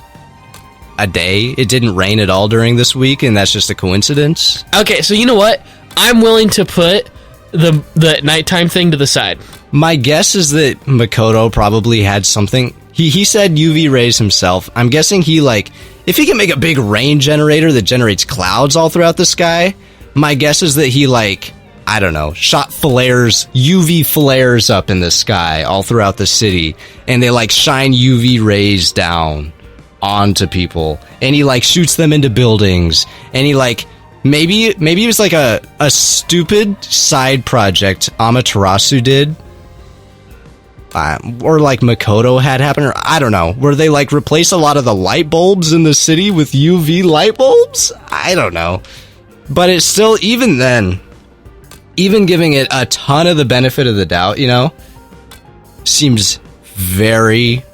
a day. It didn't rain at all during this week, and that's just a coincidence. Okay, so you know what? I'm willing to put the nighttime thing to the side. My guess is that Makoto probably had something. He said UV rays himself. I'm guessing he, like, if he can make a big rain generator that generates clouds all throughout the sky, my guess is that he, like, I don't know, shot flares, UV flares up in the sky all throughout the city, and they, like, shine UV rays down onto people, and he, like, shoots them into buildings, and he, like, maybe it was like a stupid side project Amaterasu did, or like Makoto had happen, or I don't know, where they, like, replace a lot of the light bulbs in the city with UV light bulbs. I don't know, but it's still, even then, even giving it a ton of the benefit of the doubt, you know, seems very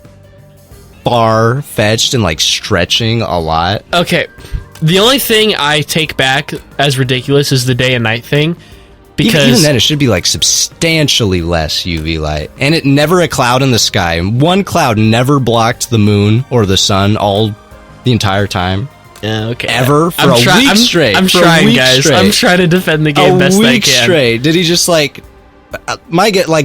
far-fetched and like stretching a lot. Okay, the only thing I take back as ridiculous is the day and night thing. Because even then, it should be like substantially less UV light, and it never a cloud in the sky. One cloud never blocked the moon or the sun the entire time. Yeah, okay. Ever for a week straight. I'm trying, guys. Straight. I'm trying to defend the game best I can. A week straight. Did he just like?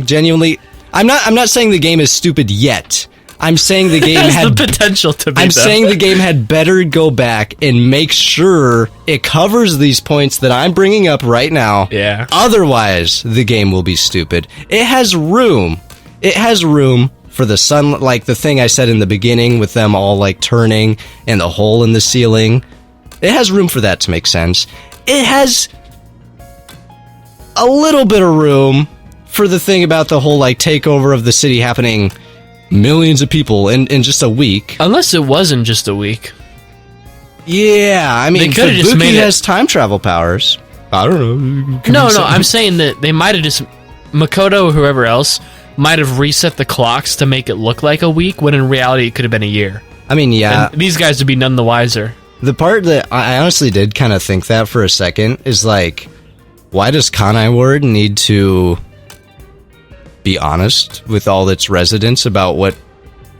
Genuinely. I'm not saying the game is stupid yet. I'm saying the game had the potential to be. I'm saying the game had better go back and make sure it covers these points that I'm bringing up right now. Yeah. Otherwise, the game will be stupid. It has room. It has room for the sun, like the thing I said in the beginning with them all like turning and the hole in the ceiling. It has room for that to make sense. It has a little bit of room for the thing about the whole like takeover of the city happening. Millions of people in just a week. Unless it wasn't just a week. Yeah, I mean, Kabuki has time travel powers. I don't know. No, I'm saying that they might have just... Makoto or whoever else might have reset the clocks to make it look like a week, when in reality it could have been a year. I mean, yeah. And these guys would be none the wiser. The part that I honestly did kind of think that for a second is like, why does Kanai Ward need to be honest with all its residents about what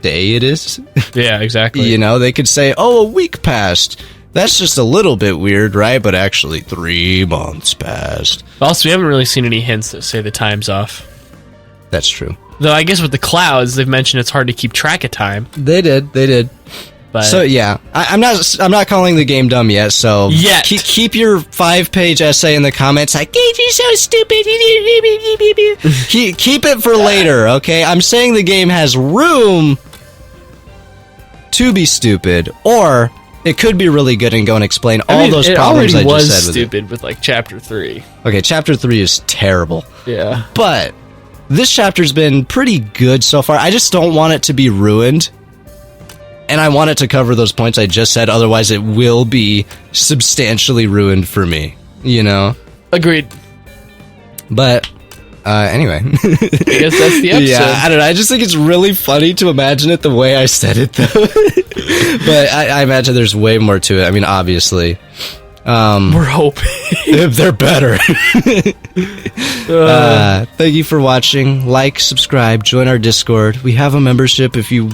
day it is? Yeah, exactly. You know, they could say, oh, a week passed. That's just a little bit weird, right? But actually 3 months passed. Also, we haven't really seen any hints that say the time's off. That's true. Though I guess with the clouds, they've mentioned it's hard to keep track of time. They did. But so yeah, I'm not calling the game dumb yet. So keep your 5-page essay in the comments. Like, "Games are so stupid." keep it for later, okay? I'm saying the game has room to be stupid, or it could be really good and go and explain all those problems I just said. It was stupid with like chapter 3. Okay, chapter 3 is terrible. Yeah, but this chapter's been pretty good so far. I just don't want it to be ruined. And I want it to cover those points I just said, otherwise it will be substantially ruined for me, you know? Agreed. But, anyway. I guess that's the episode. Yeah, I don't know, I just think it's really funny to imagine it the way I said it, though. But I imagine there's way more to it, I mean, obviously. We're hoping. If they're better. Thank you for watching. Like, subscribe, join our Discord. We have a membership if you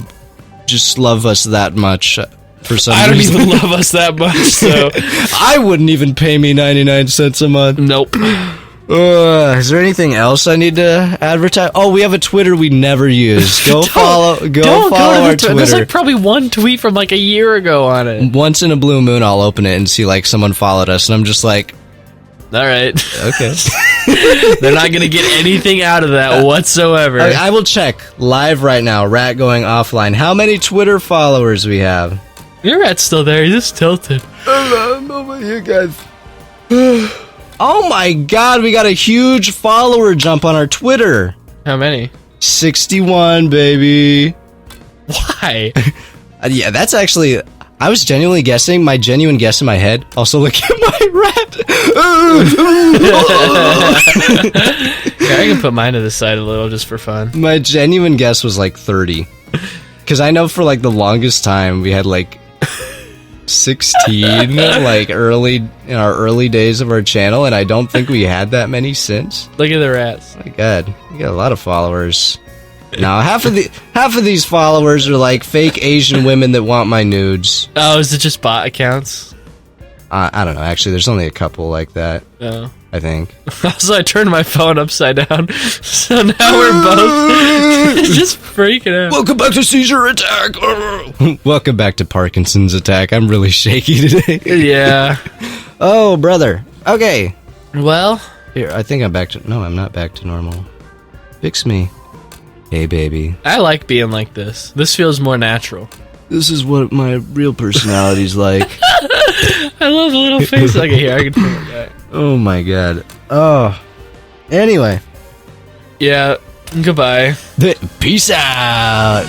just love us that much for some reason. I don't even love us that much, so I wouldn't even pay me 99 cents a month. Nope. Is there anything else I need to advertise? Oh, we have a Twitter we never use. Go follow our Twitter. There's like probably one tweet from like a year ago on it. Once in a blue moon, I'll open it and see like someone followed us, and I'm just like, all right. Okay. They're not going to get anything out of that whatsoever. I will check live right now. Rat going offline. How many Twitter followers we have? Your Rat's still there. He's just tilted. Oh, you guys. Oh my god, we got a huge follower jump on our Twitter. How many? 61, baby. Why? Yeah, that's actually... I was genuinely guessing, my genuine guess in my head. Also, look at my rat. Yeah, I can put mine to the side a little just for fun. My genuine guess was like 30. Because I know for like the longest time we had like 16 like in our early days of our channel, and I don't think we had that many since. Look at the rats. My god, we got a lot of followers. Now, half of these followers are like fake Asian women that want my nudes. Oh, is it just bot accounts? I don't know. Actually, there's only a couple like that. Oh. I think. Also, I turned my phone upside down, so now we're both just freaking out. Welcome back to Seizure Attack. Welcome back to Parkinson's Attack. I'm really shaky today. Yeah. Oh, brother. Okay. Well, here, I think I'm back to... No, I'm not back to normal. Fix me. Hey, baby. I like being like this. This feels more natural. This is what my real personality's like. I love the little face. Okay, here, I can turn it back. Oh, my God. Oh. Anyway. Yeah, goodbye. Peace out.